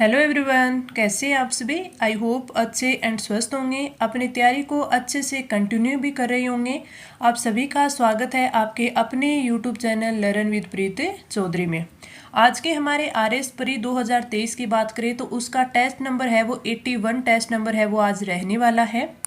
Hello everyone, कैसे हैं आप सभी। आई होप अच्छे एंड स्वस्थ होंगे, अपनी तैयारी को अच्छे से कंटिन्यू भी कर रहे होंगे। आप सभी का स्वागत है आपके अपने यूट्यूब चैनल लर्न विद प्रीति चौधरी में। आज के हमारे RS प्री 2023 की बात करें तो उसका टेस्ट नंबर है वो 81 टेस्ट नंबर है वो आज रहने वाला है,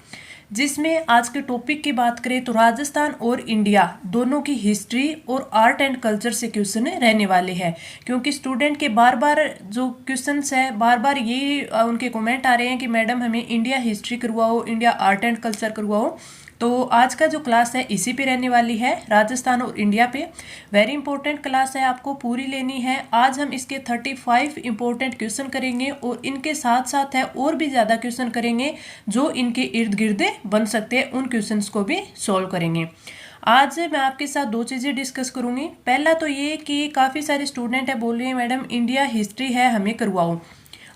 जिसमें आज के टॉपिक की बात करें तो राजस्थान और इंडिया दोनों की हिस्ट्री और आर्ट एंड कल्चर से क्वेश्चन रहने वाले हैं। क्योंकि स्टूडेंट के बार बार जो क्वेश्चंस है बार बार ये उनके कमेंट आ रहे हैं कि मैडम हमें इंडिया हिस्ट्री करवाओ, इंडिया आर्ट एंड कल्चर करवाओ। तो आज का जो क्लास है इसी पे रहने वाली है, राजस्थान और इंडिया पे। वेरी इंपॉर्टेंट क्लास है, आपको पूरी लेनी है। आज हम इसके 35 इंपॉर्टेंट क्वेश्चन करेंगे और इनके साथ साथ है और भी ज़्यादा क्वेश्चन करेंगे जो इनके इर्द गिर्द बन सकते हैं, उन क्वेश्चंस को भी सॉल्व करेंगे। आज मैं आपके साथ दो चीज़ें डिस्कस करूंगी। पहला तो ये कि काफ़ी सारे स्टूडेंट है बोल रहे हैं मैडम इंडिया हिस्ट्री है हमें करवाओ,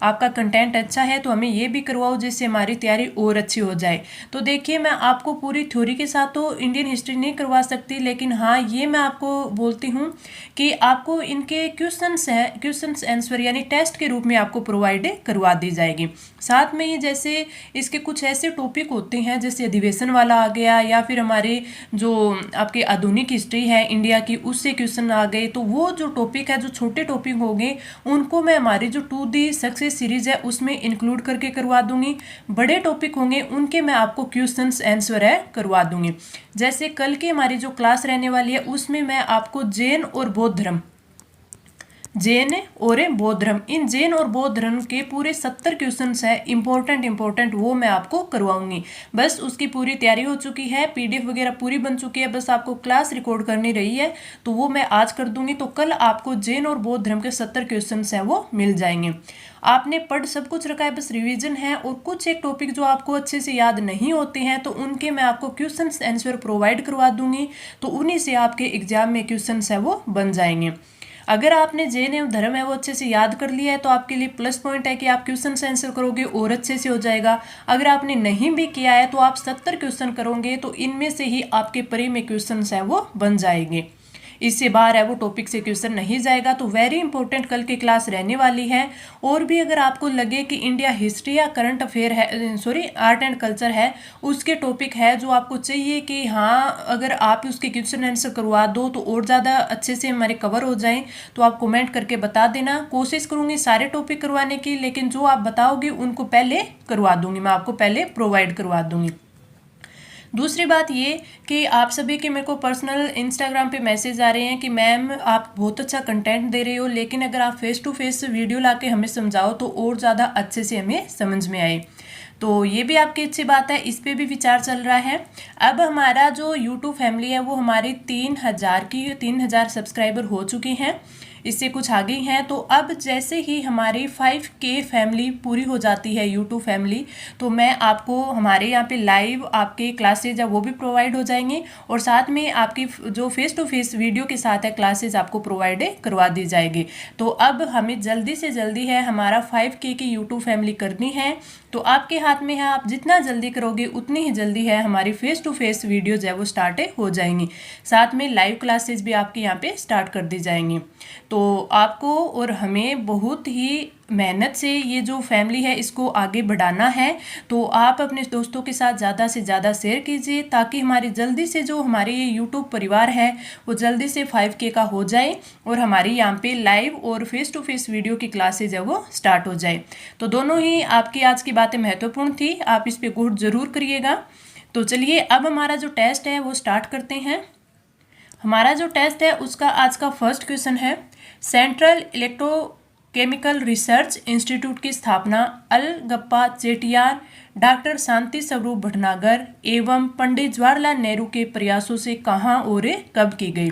आपका कंटेंट अच्छा है तो हमें ये भी करवाओ जिससे हमारी तैयारी और अच्छी हो जाए। तो देखिए, मैं आपको पूरी थ्योरी के साथ तो इंडियन हिस्ट्री नहीं करवा सकती, लेकिन हाँ ये मैं आपको बोलती हूँ कि आपको इनके क्वेश्चंस आंसर यानी टेस्ट के रूप में आपको प्रोवाइड करवा दी जाएगी। साथ में ये जैसे इसके कुछ ऐसे टॉपिक होते हैं जैसे अधिवेशन वाला आ गया, या फिर हमारे जो आपके आधुनिक हिस्ट्री है इंडिया की उससे क्वेश्चन आ गए, तो वो जो टॉपिक है जो छोटे टॉपिक होंगे उनको मैं हमारी जो 2D सक्सेस सीरीज है उसमें इंक्लूड करके करवा दूंगी। बड़े टॉपिक होंगे उनके मैं आपको क्वेश्चंस आंसर है करवा दूंगी। जैसे कल की हमारी जो क्लास रहने वाली है उसमें मैं आपको जैन और बौद्ध धर्म, इन जैन और बौद्ध धर्म के पूरे 70 क्वेश्चन है इंपॉर्टेंट वो मैं आपको करवाऊंगी। बस उसकी पूरी तैयारी हो चुकी है, PDF वगैरह पूरी बन चुकी है, बस आपको क्लास रिकॉर्ड करनी रही है, तो वो मैं आज कर दूंगी। तो कल आपको जैन और बौद्ध धर्म के 70 क्वेश्चन है वो मिल जाएंगे। आपने पढ़ सब कुछ रखा है, बस रिवीजन है। और कुछ एक टॉपिक जो आपको अच्छे से याद नहीं होते हैं तो उनके मैं आपको क्वेश्चन आंसर प्रोवाइड करवा दूंगी, तो उन्हीं से आपके एग्जाम में क्वेश्चन है वो बन जाएंगे। अगर आपने जैन एवं धर्म है वो अच्छे से याद कर लिया है तो आपके लिए प्लस पॉइंट है कि आप क्वेश्चन आंसर करोगे और अच्छे से हो जाएगा। अगर आपने नहीं भी किया है तो आप 70 क्वेश्चन करोगे तो इनमें से ही आपके प्री में क्वेश्चन है वो बन जाएंगे, इससे बाहर है वो टॉपिक से क्वेश्चन नहीं जाएगा। तो वेरी इंपॉर्टेंट कल की क्लास रहने वाली है। और भी अगर आपको लगे कि इंडिया हिस्ट्री या करंट अफेयर है, आर्ट एंड कल्चर है, उसके टॉपिक है जो आपको चाहिए कि हाँ अगर आप उसके क्वेश्चन आंसर करवा दो तो और ज़्यादा अच्छे से हमारे कवर हो जाएं, तो आप कमेंट करके बता देना। कोशिश करूँगी सारे टॉपिक करवाने की, लेकिन जो आप बताओगे उनको पहले करवा दूंगी, मैं आपको पहले प्रोवाइड करवा दूंगी। दूसरी बात ये कि आप सभी के मेरे को पर्सनल इंस्टाग्राम पे मैसेज आ रहे हैं कि मैम आप बहुत अच्छा कंटेंट दे रहे हो, लेकिन अगर आप फेस टू फेस वीडियो लाके हमें समझाओ तो और ज़्यादा अच्छे से हमें समझ में आए। तो ये भी आपकी अच्छी बात है, इस पे भी विचार चल रहा है। अब हमारा जो यूट्यूब फैमिली है वो हमारी 3,000 सब्सक्राइबर हो चुकी हैं, इससे कुछ आगे हैं। तो अब जैसे ही हमारी 5K फैमिली पूरी हो जाती है यूट्यूब फैमिली, तो मैं आपको हमारे यहाँ पे लाइव आपके क्लासेज है वो भी प्रोवाइड हो जाएंगे, और साथ में आपकी जो फेस टू फेस वीडियो के साथ है क्लासेज आपको प्रोवाइड करवा दी जाएगी। तो अब हमें जल्दी से जल्दी है हमारा 5K की यूट्यूब फैमिली करनी है, तो आपके हाथ में है, आप जितना जल्दी करोगे उतनी ही जल्दी है हमारी फेस टू फेस वीडियो जो है वो स्टार्ट हो जाएंगी। साथ में लाइव क्लासेस भी आपके यहाँ पे स्टार्ट कर दी जाएंगी। तो आपको और हमें बहुत ही मेहनत से ये जो फैमिली है इसको आगे बढ़ाना है। तो आप अपने दोस्तों के साथ ज़्यादा से ज़्यादा शेयर कीजिए ताकि हमारी जल्दी से जो हमारे ये यूट्यूब परिवार है वो जल्दी से 5K का हो जाए और हमारी यहाँ पे लाइव और फेस टू फेस वीडियो की क्लासेज है वो स्टार्ट हो जाए। तो दोनों ही आपकी आज की बातें महत्वपूर्ण थी, आप इस पर गौर जरूर करिएगा। तो चलिए अब हमारा जो टेस्ट है वो स्टार्ट करते हैं। हमारा जो टेस्ट है उसका आज का फर्स्ट क्वेश्चन है, सेंट्रल इलेक्ट्रोकेमिकल रिसर्च इंस्टीट्यूट की स्थापना अलगप्पा चेटियार, डॉक्टर शांति स्वरूप भटनागर एवं पंडित जवाहरलाल नेहरू के प्रयासों से कहाँ और कब की गई।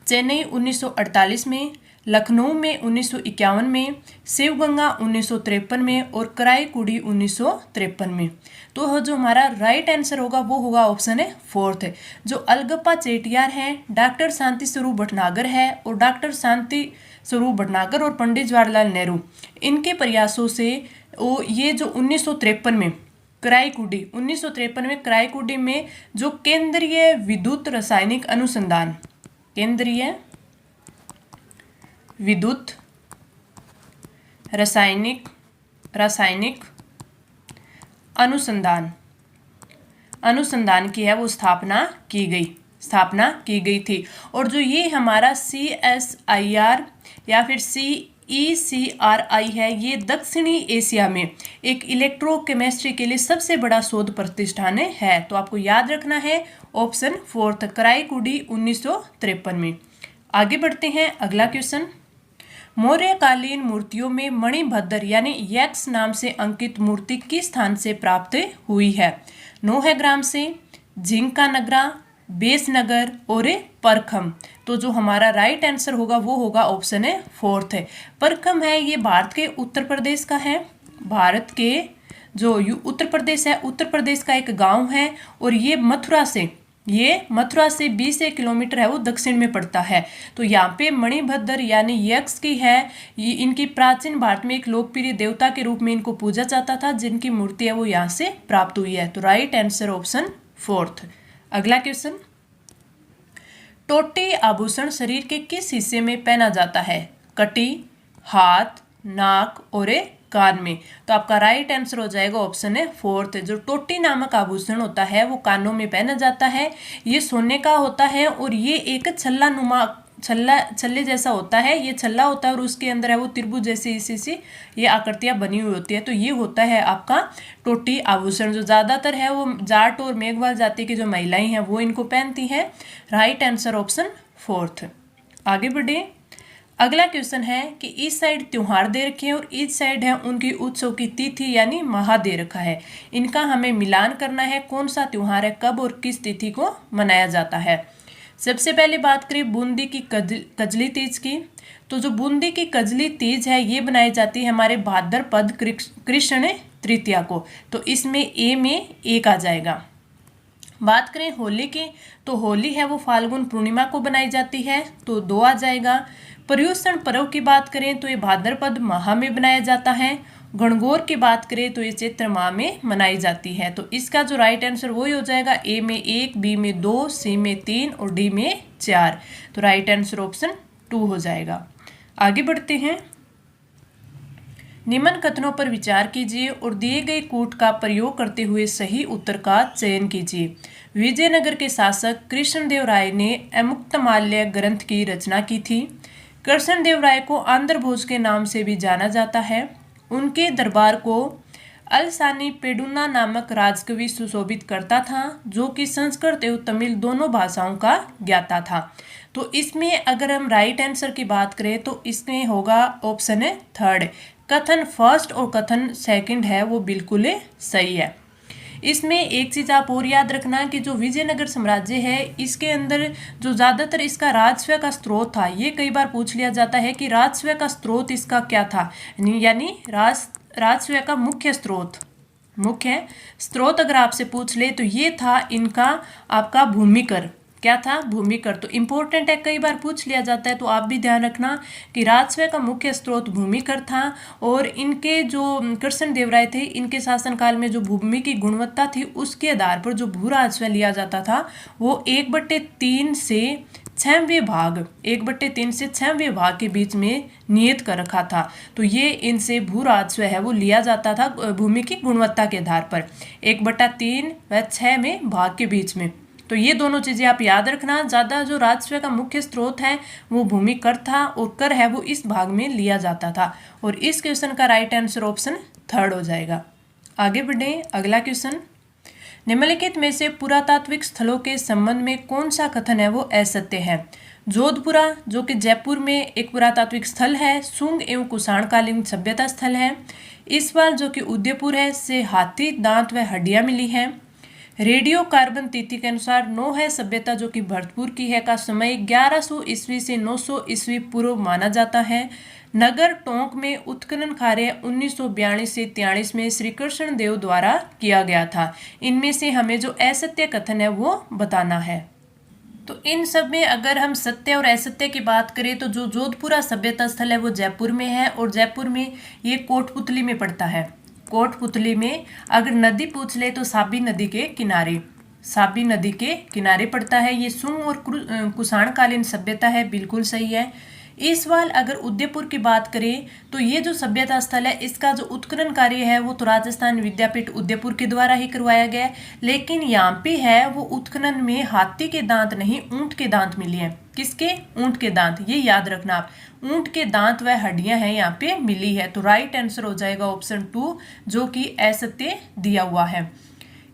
चेन्नई 1948 में, लखनऊ में 1951 में, शिवगंगा 1953 में और कराईकुड़ी 1953 में। तो जो हमारा राइट आंसर होगा वो होगा ऑप्शन है फोर्थ है। जो अलगप्पा चेटियार है, डॉक्टर शांति स्वरूप भटनागर है, और डॉक्टर शांति स्वरूप भटनागर और पंडित जवाहरलाल नेहरू इनके प्रयासों से ये जो 1953 में कराईकुड़ी में जो केंद्रीय विद्युत रासायनिक अनुसंधान केंद्रीय विद्युत रासायनिक रासायनिक अनुसंधान की है वो स्थापना की गई थी। और जो ये हमारा CSIR या फिर CECRI है, ये दक्षिणी एशिया में एक इलेक्ट्रोकेमिस्ट्री के लिए सबसे बड़ा शोध प्रतिष्ठान है। तो आपको याद रखना है ऑप्शन 4 कराईकुडी 1953 में। आगे बढ़ते हैं, अगला क्वेश्चन। मौर्यकालीन मूर्तियों में मणिभद्र यानी यक्ष नाम से अंकित मूर्ति किस स्थान से प्राप्त हुई है? नौहग्राम से, झिंका नगरा, बेसनगर और परखम। तो जो हमारा राइट आंसर होगा वो होगा ऑप्शन 4 है, परखम है। ये भारत के उत्तर प्रदेश का है। भारत के जो उत्तर प्रदेश है, उत्तर प्रदेश का एक गांव है और ये मथुरा से 20 किलोमीटर है वो दक्षिण में पड़ता है। तो यहाँ पे मणिभद्र यानी यक्ष की है, ये इनकी प्राचीन भारत में एक लोकप्रिय देवता के रूप में इनको पूजा जाता था, जिनकी मूर्ति है वो यहाँ से प्राप्त हुई है। तो राइट आंसर ऑप्शन 4। अगला क्वेश्चन। टोटी आभूषण शरीर के किस हिस्से में पहना जाता है? कटी, हाथ, नाक और कान में। तो आपका राइट आंसर हो जाएगा ऑप्शन 4। जो टोटी नामक आभूषण होता है वो कानों में पहना जाता है। ये सोने का होता है और ये एक छल्ले जैसा होता है। ये छल्ला होता है और उसके अंदर है वो त्रिभुज जैसी इसी ये आकृतियां बनी हुई होती है। तो ये होता है आपका टोटी आभूषण, जो ज़्यादातर है वो जाट और मेघवाल जाति की जो महिलाएं हैं वो इनको पहनती हैं। Right answer option 4। आगे बढ़े, अगला क्वेश्चन है कि इस साइड त्योहार दे रखे हैं और इस साइड है उनकी उत्सव की तिथि यानी माह दे रखा है। इनका हमें मिलान करना है, कौन सा त्योहार है, कब और किस तिथि को मनाया जाता है। सबसे पहले बात करें बूंदी की कजली तीज की। तो जो बूंदी की कजली तीज है ये बनाई जाती है हमारे भाद्रपद कृष्ण तृतीया को। तो इसमें ए में 1 आ जाएगा। बात करें होली की, तो होली है वो फाल्गुन पूर्णिमा को बनाई जाती है, तो 2 आ जाएगा। पर्युषण पर्व की बात करें तो ये भाद्रपद माह में बनाया जाता है। गणगौर की बात करें तो ये चैत्र माह में मनाई जाती है। तो इसका जो राइट आंसर वही हो जाएगा, ए में 1, बी में 2, सी में 3 और डी में 4। तो राइट आंसर ऑप्शन 2 हो जाएगा। आगे बढ़ते हैं, निम्न कथनों पर विचार कीजिए और दिए गए कूट का प्रयोग करते हुए सही उत्तर का चयन कीजिए। विजयनगर के शासक कृष्णदेव राय ने अमुक्तमाल्य ग्रंथ की रचना की थी। कृष्णदेव राय को आंध्र भोज के नाम से भी जाना जाता है। उनके दरबार को अलसानी पेडुना नामक राजकवि सुशोभित करता था, जो कि संस्कृत एवं तमिल दोनों भाषाओं का ज्ञाता था। तो इसमें अगर हम राइट आंसर की बात करें तो इसमें होगा ऑप्शन 3। कथन फर्स्ट और कथन सेकंड है वो बिल्कुल सही है। इसमें एक चीज़ आप और याद रखना कि जो विजयनगर साम्राज्य है इसके अंदर जो ज़्यादातर इसका राजस्व का स्रोत था, ये कई बार पूछ लिया जाता है कि राजस्व का स्रोत इसका क्या था, यानी राजस्व का मुख्य स्रोत अगर आपसे पूछ ले तो ये था इनका आपका भूमिकर। क्या था? भूमिकर। तो इम्पोर्टेंट है, कई बार पूछ लिया जाता है, तो आप भी ध्यान रखना कि राजस्व का मुख्य स्रोत भूमिकर था। और इनके जो कृष्णदेव राय थे, इनके शासनकाल में जो भूमि की गुणवत्ता थी उसके आधार पर जो भू राजस्व लिया जाता था वो 1/3 से 6वें भाग 1/3 से 6वें भाग के बीच में नियत कर रखा था। तो ये इनसे भू राजस्व है वो लिया जाता था भूमि की गुणवत्ता के आधार पर 1/3 व 6वें भाग के बीच में। तो ये दोनों चीज़ें आप याद रखना। ज़्यादा जो राजस्व का मुख्य स्रोत है वो भूमि कर था और कर है वो इस भाग में लिया जाता था। और इस क्वेश्चन का राइट आंसर ऑप्शन 3 हो जाएगा। आगे बढ़े, अगला क्वेश्चन। निम्नलिखित में से पुरातात्विक स्थलों के संबंध में कौन सा कथन है वो असत्य है? जोधपुरा, जो कि जयपुर में एक पुरातात्विक स्थल है, शुंग एवं कुषाणकालीन सभ्यता स्थल है। इसवाल, जो कि उदयपुर है, से हाथी दांत व हड्डियां मिली है। रेडियो कार्बन तिथि के अनुसार नोह सभ्यता, जो कि भरतपुर की है, का समय 1100 ईस्वी से 900 ईस्वी पूर्व माना जाता है। नगर टोंक में उत्खनन कार्य 1942 से 43 में श्री कृष्ण देव द्वारा किया गया था। इनमें से हमें जो असत्य कथन है वो बताना है। तो इन सब में अगर हम सत्य और असत्य की बात करें तो जो जोधपुरा सभ्यता स्थल है वो जयपुर में है और जयपुर में ये कोटपुतली में पड़ता है। कोटपुतली में अगर नदी पूछ ले तो साबी नदी के किनारे पड़ता है। ये शुंग और कुषाणकालीन सभ्यता है, बिल्कुल सही है। इस सवाल अगर उदयपुर की बात करें तो ये जो सभ्यता स्थल है इसका जो उत्खनन कार्य है वो तो राजस्थान विद्यापीठ उदयपुर के द्वारा ही करवाया गया है, लेकिन यहाँ पे है वो उत्खनन में हाथी के दांत नहीं ऊंट के दांत मिले हैं। किसके? ऊंट के दांत, ये याद रखना आप, ऊंट के दांत व हड्डियां हैं यहाँ पे मिली है। तो राइट आंसर हो जाएगा ऑप्शन 2 जो कि असत्य दिया हुआ है।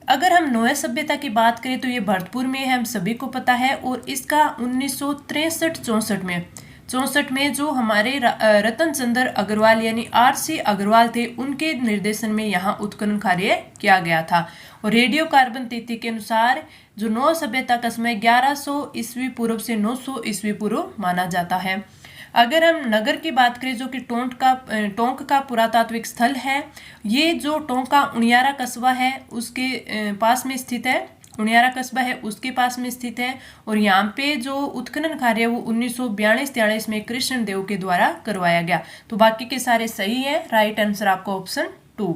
अगर हम नोए सभ्यता की बात करें तो ये भरतपुर में है, हम सभी को पता है, और इसका 1963-64 में जो हमारे रतन चंद्र अग्रवाल यानी RC अग्रवाल थे उनके निर्देशन में यहाँ उत्खनन कार्य किया गया था। और रेडियो कार्बन 33 के अनुसार जो नौ सभ्यता का समय 1100 ईस्वी पूर्व से 900 ईस्वी पूर्व माना जाता है। अगर हम नगर की बात करें जो कि टोंक का पुरातात्विक स्थल है, ये जो टोंक का उनियारा कस्बा है उसके पास में स्थित है, उनियारा कस्बा है उसके पास में स्थित है। और यहाँ पे जो उत्खनन कार्य वो 1942-43 में कृष्ण देव के द्वारा करवाया गया। तो बाकी के सारे सही है, राइट आंसर आपका ऑप्शन 2।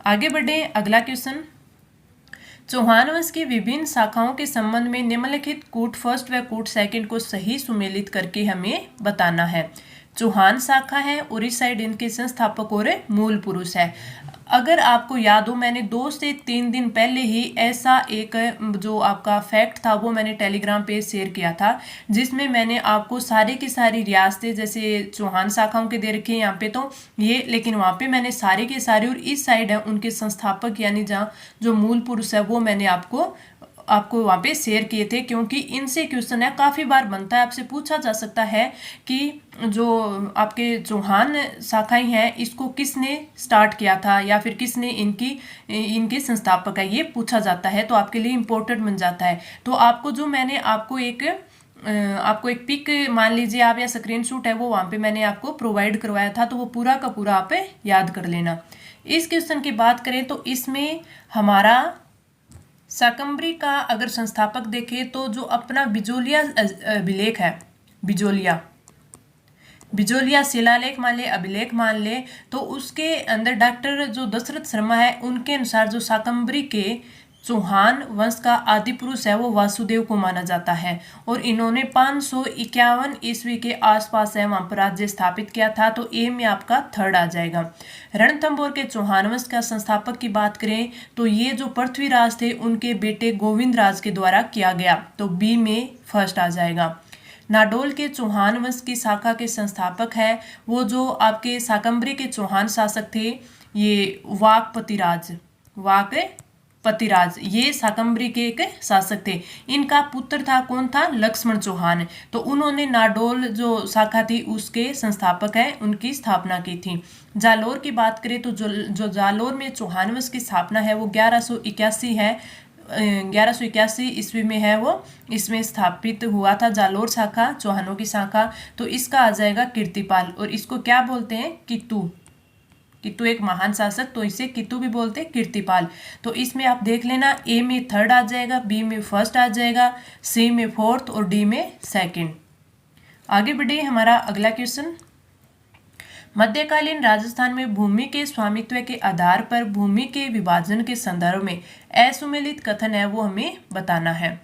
आगे बढ़े, अगला क्वेश्चन, चौहान वंश की विभिन्न शाखाओं के संबंध में निम्नलिखित कूट फर्स्ट व कूट सेकंड को सही सुमेलित करके हमें बताना है। चौहान शाखा है और इस साइड इनके संस्थापक और मूल पुरुष है। अगर आपको याद हो मैंने 2 से 3 दिन पहले ही ऐसा एक जो आपका फैक्ट था वो मैंने टेलीग्राम पे शेयर किया था, जिसमें मैंने आपको सारी की सारी रियासतें जैसे चौहान शाखाओं के दे रखे हैं यहाँ पे तो ये, लेकिन वहाँ पे मैंने सारे के सारे और इस साइड है उनके संस्थापक यानी जहाँ जो मूल पुरुष है वो मैंने आपको वहाँ पे शेयर किए थे, क्योंकि इनसे क्वेश्चन है काफ़ी बार बनता है, आपसे पूछा जा सकता है कि जो आपके चौहान शाखाएं हैं इसको किसने स्टार्ट किया था या फिर किसने इनके संस्थापक है, ये पूछा जाता है, तो आपके लिए इम्पोर्टेंट बन जाता है। तो आपको जो मैंने आपको एक पिक मान लीजिए आप या स्क्रीनशॉट है वो वहाँ पे मैंने आपको प्रोवाइड करवाया था, तो वो पूरा का पूरा आप याद कर लेना। इस क्वेश्चन की बात करें तो इसमें हमारा शाकंभरी का अगर संस्थापक देखें तो जो अपना बिजोलिया अभिलेख है, बिजोलिया शिलालेख मान ले, अभिलेख मान ले, तो उसके अंदर डॉक्टर जो दशरथ शर्मा है उनके अनुसार जो शाकंभरी के चौहान वंश का आदि पुरुष है वो वासुदेव को माना जाता है, और इन्होंने 551 ईस्वी के आसपास है वहां पर राज्य स्थापित किया था। तो ए में आपका थर्ड आ जाएगा। रणथंभौर के चौहान वंश का संस्थापक की बात करें तो ये जो पृथ्वीराज थे उनके बेटे गोविंद राज के द्वारा किया गया, तो बी में फर्स्ट आ जाएगा। नाडोल के चौहान वंश की शाखा के संस्थापक है वो जो आपके शाकंभरी के चौहान शासक थे, ये वाकपतिराज, ये शाकंभरी के एक शासक थे। इनका पुत्र था, कौन था? लक्ष्मण चौहान। तो उन्होंने नाडोल जो शाखा थी उसके संस्थापक है, उनकी स्थापना की थी। जालोर की बात करें तो जो जालोर में चौहान वंश की स्थापना है वो 1181 है, 1181 ईस्वी में है वो, इसमें स्थापित हुआ था जालोर शाखा, चौहानों की शाखा। तो इसका आ जाएगा कीर्तिपाल, और इसको क्या बोलते हैं? कित्तू एक महान शासक, तो इसे कित्तू भी बोलते हैं, कीर्तिपाल। तो इसमें आप देख लेना, ए में थर्ड आ जाएगा, बी में फर्स्ट आ जाएगा, सी में फोर्थ और डी में सेकंड। आगे बढ़े, हमारा अगला क्वेश्चन, मध्यकालीन राजस्थान में भूमि के स्वामित्व के आधार पर भूमि के विभाजन के संदर्भ में असुमेलित कथन है वो हमें बताना है।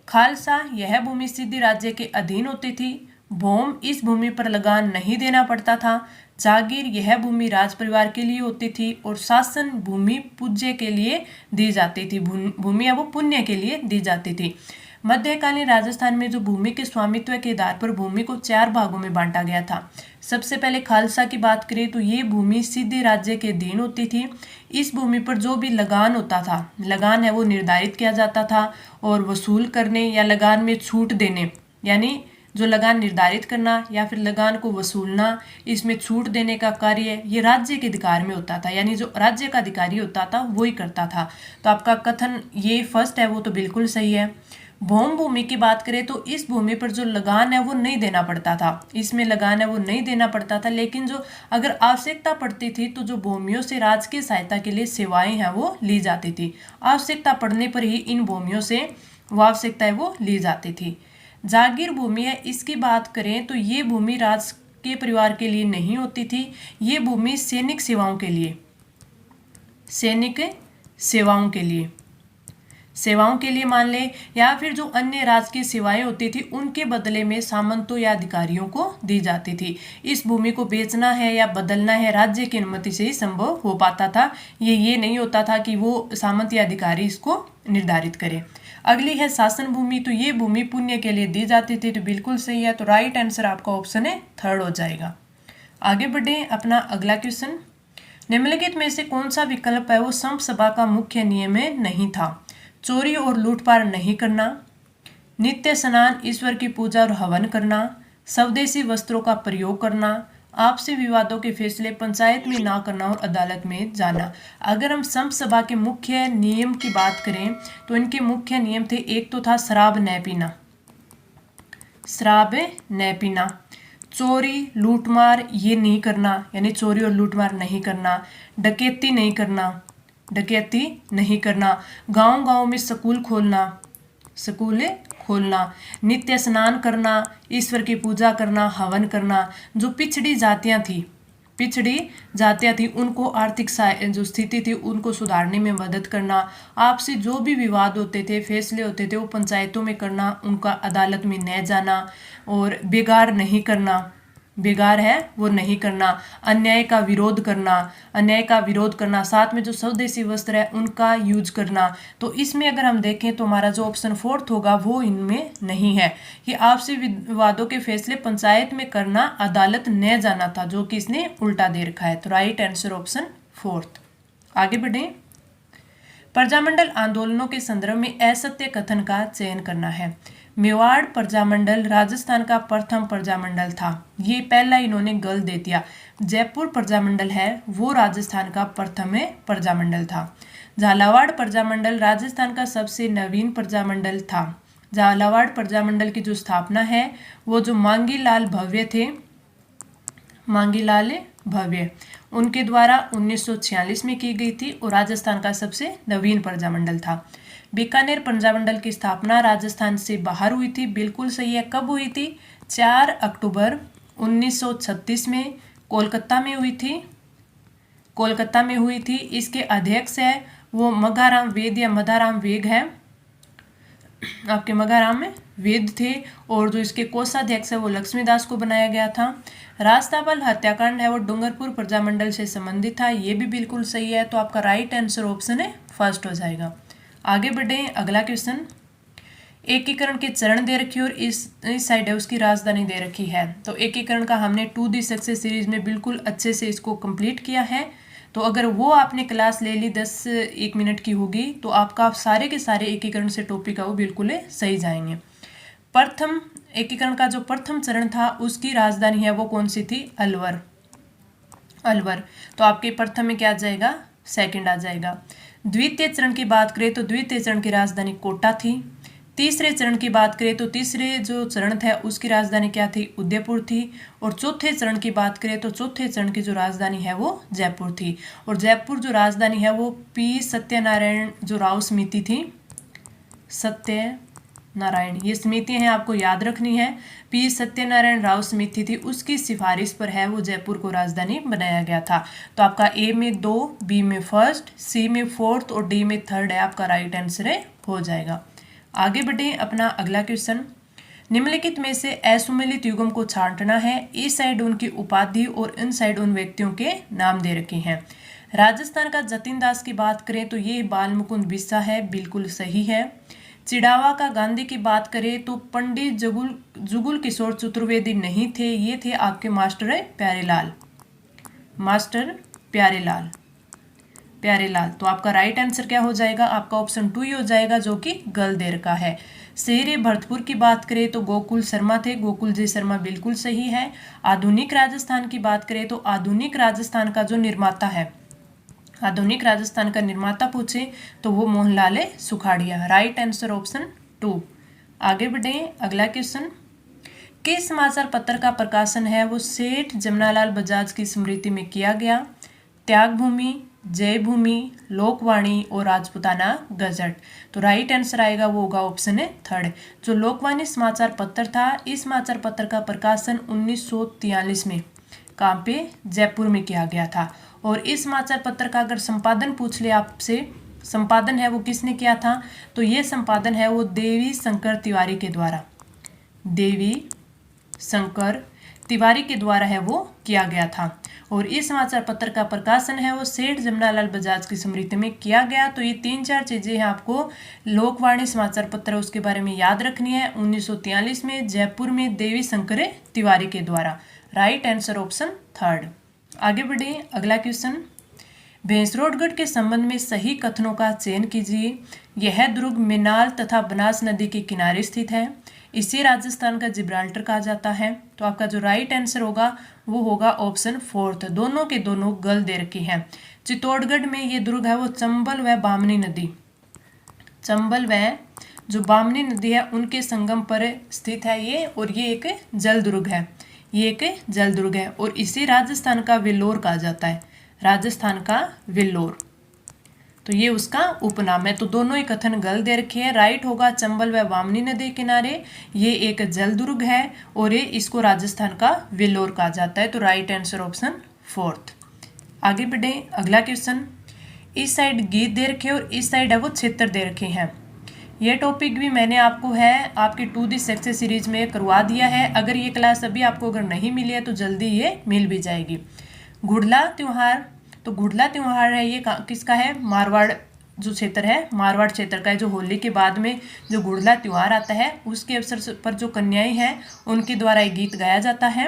खालसा, यह भूमि सिद्धि राज्य के अधीन होती थी। भोम, इस भूमि पर लगान नहीं देना पड़ता था। जागीर, यह भूमि राज परिवार के लिए होती थी। और शासन, भूमि पूज्य के लिए दी जाती थी, भूमि है वो पुण्य के लिए दी जाती थी। मध्यकालीन राजस्थान में जो भूमि के स्वामित्व के आधार पर भूमि को 4 भागों में बांटा गया था। सबसे पहले खालसा की बात करें तो ये भूमि सिद्धि राज्य के अधीन होती थी। इस भूमि पर जो भी लगान होता था, लगान है वो निर्धारित किया जाता था, और वसूल करने या लगान में छूट देने, यानी जो लगान निर्धारित करना या फिर लगान को वसूलना, इसमें छूट देने का कार्य ये राज्य के अधिकार में होता था, यानी जो राज्य का अधिकारी होता था वो ही करता था। तो आपका कथन ये फर्स्ट है वो तो बिल्कुल सही है। भौम भूमि की बात करें तो इस भूमि पर जो लगान है वो नहीं देना पड़ता था, इसमें लगान है वो नहीं देना पड़ता था, लेकिन जो अगर आवश्यकता पड़ती थी तो जो भूमियों से राजकीय सहायता के लिए सेवाएं हैं वो ली जाती थी। आवश्यकता पड़ने पर ही इन भूमियों से वो आवश्यकताएं वो ली जाती थी। जागीर भूमि है, इसकी बात करें तो ये भूमि राजकीय परिवार के लिए नहीं होती थी, ये भूमि सैनिक सेवाओं के लिए सेवाओं के लिए मान ले, या फिर जो अन्य राजकीय सेवाएं होती थी उनके बदले में सामंतों या अधिकारियों को दी जाती थी। इस भूमि को बेचना है या बदलना है राज्य की अनुमति से ही संभव हो पाता था। ये नहीं होता था कि वो सामंत या अधिकारी इसको निर्धारित करे। अगली है शासन भूमि। तो ये भूमि पुण्य के लिए दी जाती थी। तो बिल्कुल सही है। तो राइट आंसर आपका ऑप्शन है थर्ड हो जाएगा। आगे बढ़े अपना अगला क्वेश्चन। निम्नलिखित में से कौन सा विकल्प है वो संप सभा का मुख्य नियम में नहीं था? चोरी और लूटपाट नहीं करना, नित्य स्नान, ईश्वर की पूजा और हवन करना, स्वदेशी वस्त्रों का प्रयोग करना, आपसी विवादों के फैसले पंचायत में ना करना और अदालत में जाना। अगर हम संप सभा के मुख्य नियम की बात करें तो इनके मुख्य नियम थे, एक तो था शराब न पीना, शराब न पीना, चोरी लूटमार ये नहीं करना, यानी चोरी और लूटमार नहीं करना, डकैती नहीं करना, डकैती नहीं करना, गांव-गांव में स्कूल खोलना, नित्य स्नान करना, ईश्वर की पूजा करना, हवन करना। जो पिछड़ी जातियां थी उनको आर्थिक जो स्थिति थी उनको सुधारने में मदद करना, आपसी जो भी विवाद होते थे फैसले होते थे वो पंचायतों में करना, उनका अदालत में न जाना, और बेगार नहीं करना, बेगार है वो नहीं करना, अन्याय का विरोध करना, साथ में जो स्वदेशी वस्त्र है उनका यूज करना। तो इसमें अगर हम देखें तो हमारा जो ऑप्शन फोर्थ होगा वो इनमें नहीं है, कि आपसी विवादों के फैसले पंचायत में करना, अदालत न जाना था, जो कि इसने उल्टा दे रखा है। तो राइट आंसर ऑप्शन फोर्थ। आगे बढ़े। प्रजामंडल आंदोलनों के संदर्भ में असत्य कथन का चयन करना है। मेवाड़ प्रजामंडल राजस्थान का प्रथम प्रजामंडल था, ये पहला इन्होंने गल दे दिया। जयपुर प्रजामंडल है वो राजस्थान का प्रथम प्रजामंडल था। झालावाड़ प्रजामंडल राजस्थान का सबसे नवीन प्रजामंडल था। झालावाड़ प्रजामंडल की जो स्थापना है वो जो मांगीलाल भव्य उनके द्वारा 1946 में की गई थी और राजस्थान का सबसे नवीन प्रजामंडल था। बीकानेर प्रजामंडल की स्थापना राजस्थान से बाहर हुई थी, बिल्कुल सही है। कब हुई थी? 4 अक्टूबर 1936 में कोलकाता में हुई थी। इसके अध्यक्ष है वो मघाराम वेद या मधाराम वेग है, आपके मघाराम में वेद थे, और जो इसके कोषाध्यक्ष है वो लक्ष्मीदास को बनाया गया था। राजस्थापल हत्याकांड है वो डूंगरपुर प्रजामंडल से संबंधित था, ये भी बिल्कुल सही है। तो आपका राइट आंसर ऑप्शन है फर्स्ट हो जाएगा। आगे बढ़े अगला क्वेश्चन। एकीकरण के चरण दे रखी और इस साइड है उसकी राजधानी दे रखी है। तो एकीकरण का हमने 2D सक्सेस सीरीज में बिल्कुल अच्छे से इसको कंप्लीट किया है। तो अगर वो आपने क्लास ले ली 10-1 मिनट की होगी तो आपका सारे के सारे एकीकरण से टॉपिक है वो बिल्कुल सही जाएंगे। प्रथम एकीकरण का जो प्रथम चरण था उसकी राजधानी है वो कौन सी थी? अलवर। तो आपके प्रथम में क्या आ जाएगा? सेकंड आ जाएगा। द्वितीय चरण की बात करें तो द्वितीय चरण की राजधानी कोटा थी। तीसरे चरण की बात करें तो तीसरे जो चरण था उसकी राजधानी क्या थी? उदयपुर थी। और चौथे चरण की बात करें तो चौथे चरण की जो राजधानी है वो जयपुर थी। और जयपुर जो राजधानी है वो पी सत्यनारायण जो राव समिति थी, सत्यनारायण ये समिति है आपको याद रखनी है, पी सत्यनारायण राव समिति थी, उसकी सिफारिश पर है वो जयपुर को राजधानी बनाया गया था। तो आपका ए में 2, बी में फर्स्ट, सी में फोर्थ और डी में थर्ड है आपका राइट आंसर है हो जाएगा। आगे बढ़े अपना अगला क्वेश्चन। निम्नलिखित में से असुमेलित युग्म को छांटना है। इस साइड उनकी उपाधि और इन साइड उन व्यक्तियों के नाम दे रखे हैं। राजस्थान का जतिन दास की बात करें तो ये बाल मुकुंद बिस्सा है, बिल्कुल सही है। चिड़ावा का गांधी की बात करें तो पंडित जुगुल किशोर चतुर्वेदी नहीं थे, ये थे आपके मास्टर प्यारेलाल। तो आपका राइट आंसर क्या हो जाएगा? आपका ऑप्शन 2 ही हो जाएगा जो कि गल दे रखा है। शेर भरतपुर की बात करें तो गोकुल शर्मा थे, गोकुल जी शर्मा बिल्कुल सही है। आधुनिक राजस्थान की बात करें तो आधुनिक राजस्थान का जो निर्माता है, आधुनिक राजस्थान का निर्माता पूछे तो वो Mohanlal Sukhadia, right answer option 2। आगे बढ़े अगला क्वेश्चन। किस समाचार पत्र का प्रकाशन है वो सेठ जमनालाल बजाज की स्मृति में किया गया? त्यागभूमि, जयभूमि, लोकवाणी और राजपुताना गजट। तो राइट आंसर आएगा वो होगा ऑप्शन है थर्ड। जो लोकवाणी समाचार पत्र था, इस समाचार पत्र का प्रकाशन 1943 में कहाँ पे? जयपुर में किया गया था। और इस समाचार पत्र का अगर संपादन पूछ ले आपसे, संपादन है वो किसने किया था? तो ये संपादन है वो देवी शंकर तिवारी के द्वारा, देवी शंकर तिवारी के द्वारा है वो किया गया था। और इस समाचार पत्र का प्रकाशन है वो सेठ जमनालाल बजाज की स्मृति में किया गया। तो ये 3-4 चीजें हैं आपको लोकवाणी समाचार पत्र उसके बारे में याद रखनी है। 1943 में जयपुर में देवी शंकर तिवारी के द्वारा। Right answer option 3। आगे बढ़े, अगला क्वेश्चन। भैंसरोडगढ़ के संबंध में सही कथनों का चयन कीजिए। यह दुर्ग मिनाल तथा बनास नदी के किनारे स्थित है। इसे राजस्थान का जिब्राल्टर कहा जाता है। तो आपका जो राइट आंसर होगा वो होगा ऑप्शन 4। दोनों के दोनों गल दे रखी है। चित्तौड़गढ़ में ये दुर्ग है वो चंबल व बामनी नदी, चंबल व जो बामनी नदी है उनके संगम पर स्थित है ये, और ये एक जल दुर्ग है, ये एक जल दुर्ग है। और इसे राजस्थान का वेल्लोर कहा जाता है, राजस्थान का वेल्लोर। तो ये उसका उपनाम है। तो दोनों ही कथन गल दे रखे हैं। राइट होगा चंबल व बामनी नदी किनारे, ये एक जल दुर्ग है और ये इसको राजस्थान का वेल्लोर कहा जाता है। तो राइट आंसर ऑप्शन 4। आगे बढ़े, अगला क्वेश्चन। इस साइड गीत दे रखे और इस साइड है वो क्षेत्र दे रखे हैं। ये टॉपिक भी मैंने आपको है आपकी 2D सक्सेस सीरीज में करवा दिया है। अगर ये क्लास अभी आपको अगर नहीं मिली है तो जल्दी ये मिल भी जाएगी। घुड़ला त्योहार, तो घुड़ला त्योहार है ये किसका है? मारवाड़ जो क्षेत्र है, मारवाड़ क्षेत्र का है। जो होली के बाद में जो घुड़ला त्योहार आता है उसके अवसर पर जो कन्याएं हैं उनके द्वारा ये गीत गाया जाता है।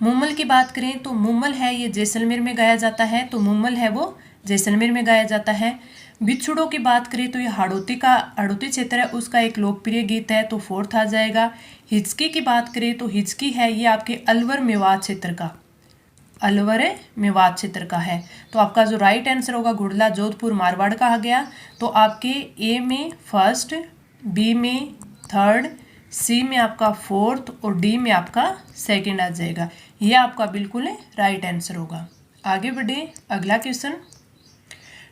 मुम्मल की बात करें तो मुम्मल है ये जैसलमेर में गाया जाता है। तो मुम्मल है वो जैसलमेर में गाया जाता है। बिछुड़ों की बात करें तो ये हाड़ौती क्षेत्र है उसका एक लोकप्रिय गीत है। तो 4th आ जाएगा। हिचकी की बात करें तो हिचकी है ये आपके अलवर मेवात क्षेत्र का, अलवर मेवात क्षेत्र का है। तो आपका जो राइट आंसर होगा घुड़ला जोधपुर मारवाड़ कहा गया। तो आपके ए में 1st, बी में 3rd, सी में आपका 4th और डी में आपका 2nd आ जाएगा। ये आपका बिल्कुल राइट आंसर होगा। आगे बढ़े, अगला क्वेश्चन।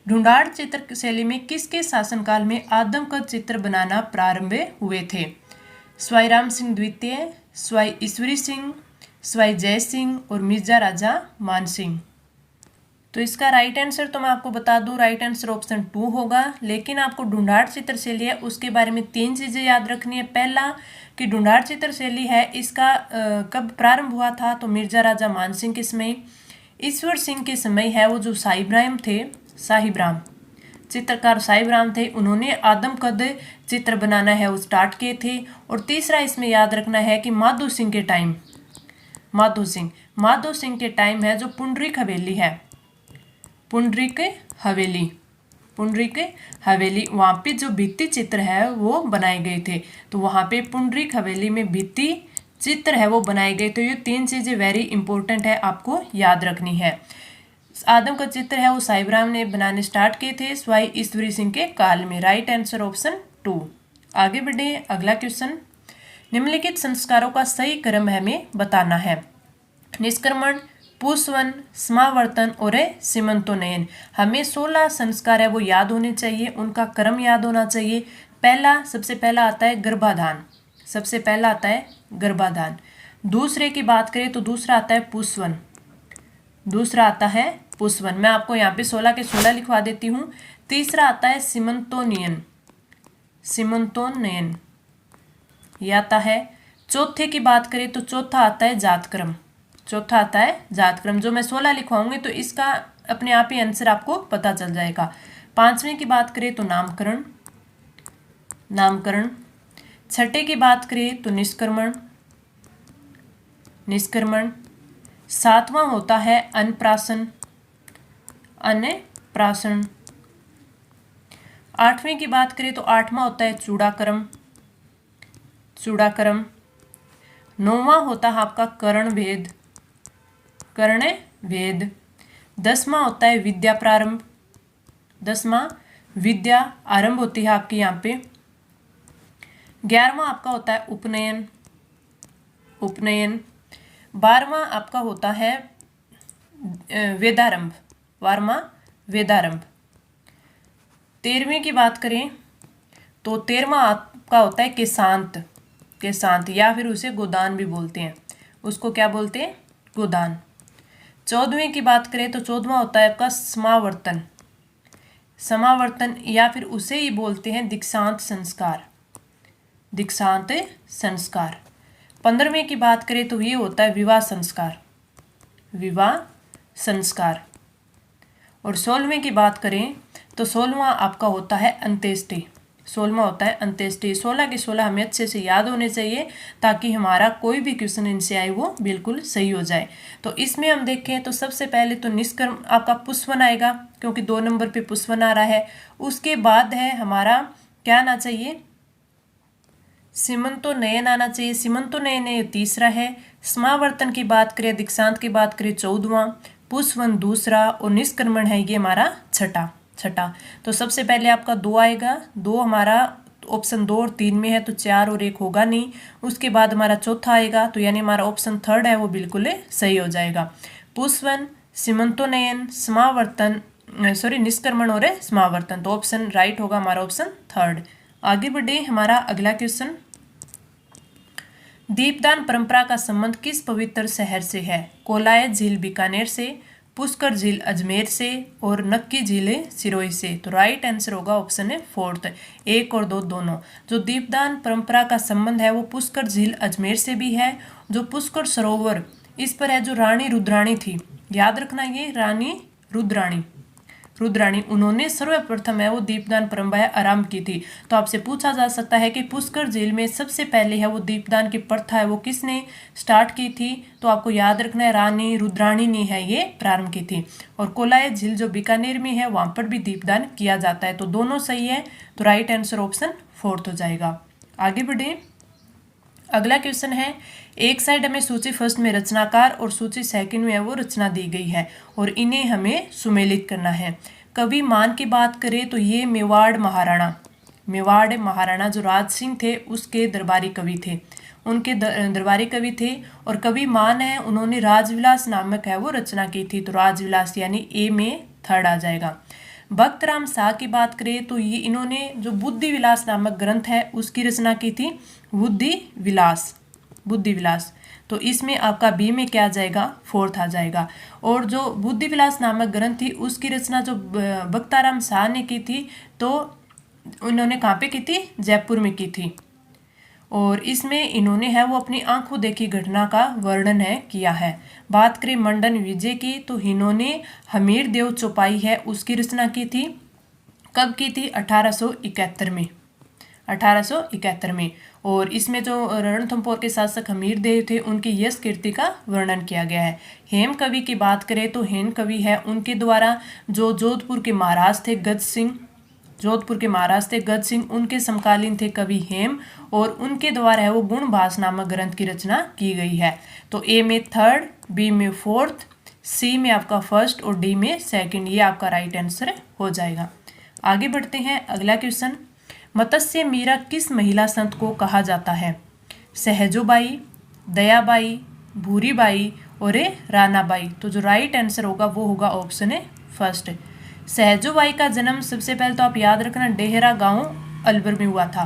ढूंढाड़ चित्र शैली में किसके शासनकाल में आदमकद चित्र बनाना प्रारंभ हुए थे? स्वाई राम सिंह द्वितीय, स्वाई ईश्वरी सिंह, स्वाई जय सिंह और मिर्जा राजा मान सिंह। तो इसका राइट आंसर तो मैं आपको बता दूं, राइट आंसर ऑप्शन 2 होगा। लेकिन आपको ढूंढाड़ चित्र शैली है उसके बारे में 3 चीजें याद रखनी है। पहला कि ढूंढाड़ चित्र शैली है इसका कब प्रारंभ हुआ था? तो मिर्जा राजा मान सिंह के समय। ईश्वर सिंह के समय है वो जो साहिबराम थे, साहिबराम चित्रकार साहिबराम थे, उन्होंने आदमकद चित्र बनाना है वो स्टार्ट किए थे। और तीसरा इसमें याद रखना है कि माधो सिंह के टाइम, माधो सिंह के टाइम है जो पुंडरीक हवेली है, पुंडरीक हवेली वहाँ पे जो भित्ति चित्र है वो बनाए गए थे। तो वहाँ पे पुंडरीक हवेली में भित्ति चित्र है वो बनाए गए। तो ये 3 चीजें वेरी इंपॉर्टेंट है, आपको याद रखनी है। आदम का चित्र है वो साहिबराम ने बनाने स्टार्ट किए थे स्वाई ईश्वरी सिंह के काल में। Right answer option 2। आगे बढ़े, अगला क्वेश्चन। निम्नलिखित संस्कारों का सही क्रम हमें बताना है। निष्क्रमण, पुष्वन, समावर्तन और सीमंतोन्नयन। हमें 16 संस्कार है वो याद होने चाहिए, उनका क्रम याद होना चाहिए। सबसे पहला आता है गर्भाधान, सबसे पहला आता है गर्भाधान। दूसरे की बात करें तो दूसरा आता है पुष्वन, दूसरा आता है पुष्वन। मैं आपको यहाँ पे 16 के 16 लिखवा देती हूँ। तीसरा आता है सीमंतोन्नयन, सीमंतोन्नयन ये आता है। चौथे की बात करें तो चौथा आता है जातक्रम, चौथा आता है जातक्रम। जो मैं 16 लिखवाऊंगी तो इसका अपने आप ही आंसर आपको पता चल जाएगा। 5वें की बात करें तो नामकरण, नामकरण। छठे की बात करें तो निष्क्रमण, निष्क्रमण। 7वां होता है अन्नप्राशन, अन्नप्राशन। 8वें की बात करें तो 8वां होता है चूड़ाक्रम, चूड़ाक्रम। 9वां होता है आपका कर्ण भेद, कर्ण भेद। 10वां होता है विद्या प्रारंभ, 10वां विद्या आरंभ होती है आपकी यहाँ पे। 11वां आपका होता है उपनयन, उपनयन। 12वां आपका होता है वेदारंभ, 12वां वेदारंभ। 13वीं की बात करें तो 13वां आपका होता है केशांत, केशांत या फिर उसे गोदान भी बोलते हैं, उसको क्या बोलते हैं? गोदान। 14वीं की बात करें तो 14वां होता है आपका समावर्तन, समावर्तन या फिर उसे ही बोलते हैं दीक्षांत संस्कार। दीक्षांत संस्कार। 15वें की बात करें तो ये होता है विवाह संस्कार। विवाह संस्कार। और 16वें की बात करें तो 16वां आपका होता है अंत्येष्टि। 16वां होता है अंत्येष्टि। 16 के 16 हमें अच्छे से याद होने चाहिए ताकि हमारा कोई भी क्वेश्चन इनसे आए वो बिल्कुल सही हो जाए। तो इसमें हम देखें तो सबसे पहले तो निष्कर्म आपका पुष्पन आएगा, क्योंकि 2 नंबर पे पुष्पन आ रहा है। उसके बाद है हमारा क्या आना चाहिए, सीमंतो नयन आना चाहिए। सीमंतो नयन ये तीसरा है। समावर्तन की बात करें, दीक्षांत की बात करें 14वां, पुष्पवन दूसरा और निष्क्रमण है ये हमारा छठा। तो सबसे पहले आपका 2 आएगा। 2 हमारा ऑप्शन 2 और 3 में है तो 4 और 1 होगा नहीं। उसके बाद हमारा चौथा आएगा तो यानी हमारा ऑप्शन 3 है वो बिल्कुल सही हो जाएगा। पुष्पवन, सीमंतोनयन, समावर्तन निष्क्रमण और समावर्तन। तो ऑप्शन राइट होगा हमारा ऑप्शन 3। आगे बढ़े हमारा अगला क्वेश्चन। दीपदान परंपरा का संबंध किस पवित्र शहर से है? कोलाय झील बीकानेर से, पुष्कर झील अजमेर से और नक्की झील सिरोही से। तो राइट आंसर होगा ऑप्शन है 4, 1 और 2 दोनों। जो दीपदान परंपरा का संबंध है वो पुष्कर झील अजमेर से भी है। जो पुष्कर सरोवर इस पर है जो रानी रुद्राणी थी, याद रखना ये रानी रुद्राणी उन्होंने सर्वप्रथम है वो दीपदान परंपरा आरंभ की थी। तो आपसे पूछा जा सकता है कि पुष्कर झील में सबसे पहले है वो दीपदान की प्रथा है वो किसने स्टार्ट की थी? तो आपको याद रखना है रानी रुद्राणी ने है ये प्रारंभ की थी। और कोलाय झील जो बीकानेर में है वहां पर भी दीपदान किया जाता है। तो दोनों सही है, तो राइट आंसर ऑप्शन 4 हो जाएगा। आगे बढ़े अगला क्वेश्चन है। एक साइड हमें सूची फर्स्ट में रचनाकार और सूची सेकंड में है वो रचना दी गई है और इन्हें हमें सुमेलित करना है। कवि मान की बात करें तो ये मेवाड़ महाराणा जो राज सिंह थे उसके दरबारी कवि थे, उनके दरबारी कवि थे। और कवि मान है उन्होंने राजविलास नामक है वो रचना की थी। तो राजविलास यानी ए में 3 आ जाएगा। भक्त राम शाह की बात करें तो ये इन्होंने जो बुद्धि विलास नामक ग्रंथ है उसकी रचना की थी। बुद्धि विलास। तो इसमें आपका बी में क्या आ जाएगा, 4 आ जाएगा। और जो बुद्धि विलास नामक ग्रंथ थी उसकी रचना जो भक्ताराम शाह ने की थी तो उन्होंने कहाँ पे की थी, जयपुर में की थी। और इसमें इन्होंने है वो अपनी आंखों देखी घटना का वर्णन है किया है। बात करें मंडन विजय की तो इन्होंने हमीर देव चौपाई है उसकी रचना की थी। कब की थी, 1871 में। 1871 में। और इसमें जो रणथंभौर के शासक हमीर देव थे उनकी यश कीर्ति का वर्णन किया गया है। हेम कवि की बात करें तो हेम कवि है उनके द्वारा जो जोधपुर के महाराज थे गज सिंह उनके समकालीन थे कवि हेम और उनके द्वारा है वो गुणभास नामक ग्रंथ की रचना की गई है। तो ए में 3, बी में 4, सी में आपका 1 और डी में 2, ये आपका राइट आंसर हो जाएगा। आगे बढ़ते हैं अगला क्वेश्चन। मत्स्य मीरा किस महिला संत को कहा जाता है? सहजोबाई, दयाबाई, भूरीबाई और रानाबाई। तो जो राइट आंसर होगा वो होगा ऑप्शन है 1। सहजोबाई का जन्म सबसे पहले तो आप याद रखना डेहरा गांव अलवर में हुआ था।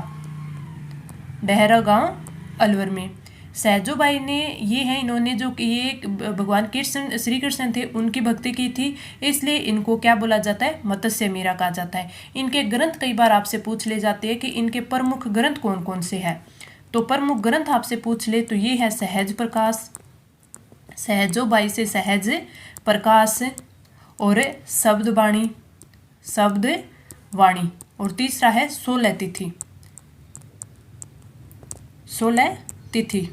डेहरा गांव अलवर में सहजोबाई ने ये है इन्होंने जो ये भगवान कृष्ण श्री कृष्ण थे उनकी भक्ति की थी, इसलिए इनको क्या बोला जाता है, मत्स्य मीरा कहा जाता है। इनके ग्रंथ कई बार आपसे पूछ ले जाते हैं कि इनके प्रमुख ग्रंथ कौन कौन से हैं। तो प्रमुख ग्रंथ आपसे पूछ ले तो ये है सहज प्रकाश, सहजोबाई से सहज प्रकाश और शब्द वाणी और तीसरा है 16 तिथि।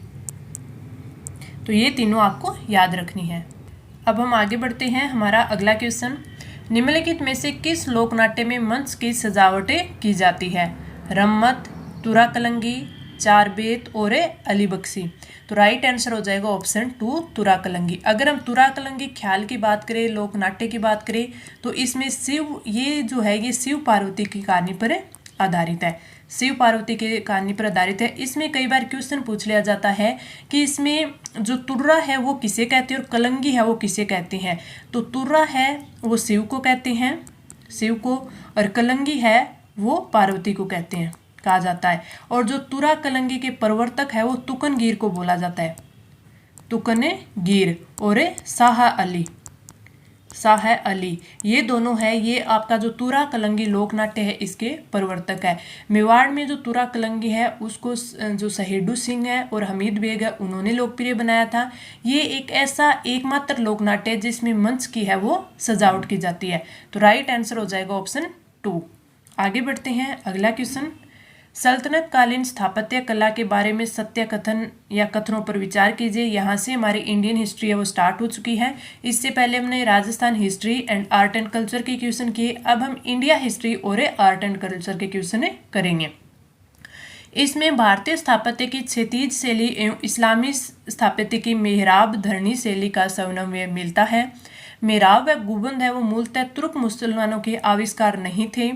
तो ये तीनों आपको याद रखनी है। अब हम आगे बढ़ते हैं हमारा अगला क्वेश्चन। निम्नलिखित में से किस लोकनाट्य में मंच की सजावटें की जाती है? रम्मत, तुरा कलंगी, चार बेत और अली बख्शी। तो राइट आंसर हो जाएगा ऑप्शन 2 तुरा कलंगी। अगर हम तुरा कलंगी ख्याल की बात करें, लोकनाट्य की बात करें तो इसमें शिव ये जो है ये शिव पार्वती की कहानी पर आधारित है। शिव पार्वती के कहानी पर आधारित है। इसमें कई बार क्वेश्चन पूछ लिया जाता है कि इसमें जो तुर्रा है वो किसे कहते हैं और कलंगी है वो किसे कहते हैं। तो तुर्रा है वो शिव को कहते हैं, शिव को, और कलंगी है वो पार्वती को कहते हैं, कहा जाता है। और जो तुरा कलंगी के प्रवर्तक है वो तुकनगीर को बोला जाता है, तुकनगीर। और शाह अली, ये दोनों है, ये आपका जो तुरा कलंगी लोक नाट्य है इसके प्रवर्तक है। मेवाड़ में जो तुरा कलंगी है उसको जो सहेडू सिंह है और हमीद बेग है उन्होंने लोकप्रिय बनाया था। ये एक ऐसा एकमात्र लोक नाट्य है जिसमें मंच की है वो सजावट की जाती है। तो राइट आंसर हो जाएगा ऑप्शन 2। आगे बढ़ते हैं, अगला क्वेश्चन, सल्तनत कालीन स्थापत्य कला के बारे में सत्य कथन या कथनों पर विचार कीजिए। यहाँ से हमारी इंडियन हिस्ट्री है वो स्टार्ट हो चुकी है। इससे पहले हमने Rajasthan history and art and culture के क्वेश्चन किए, अब हम इंडिया हिस्ट्री और आर्ट एंड कल्चर के क्वेश्चन करेंगे। इसमें भारतीय स्थापत्य की क्षैतिज शैली एवं इस्लामी स्थापत्य की मेहराब धरनी शैली का समन्वय मिलता है। मेहराब व गुंबद है वो मूलतः तुर्क मुसलमानों के आविष्कार नहीं थे।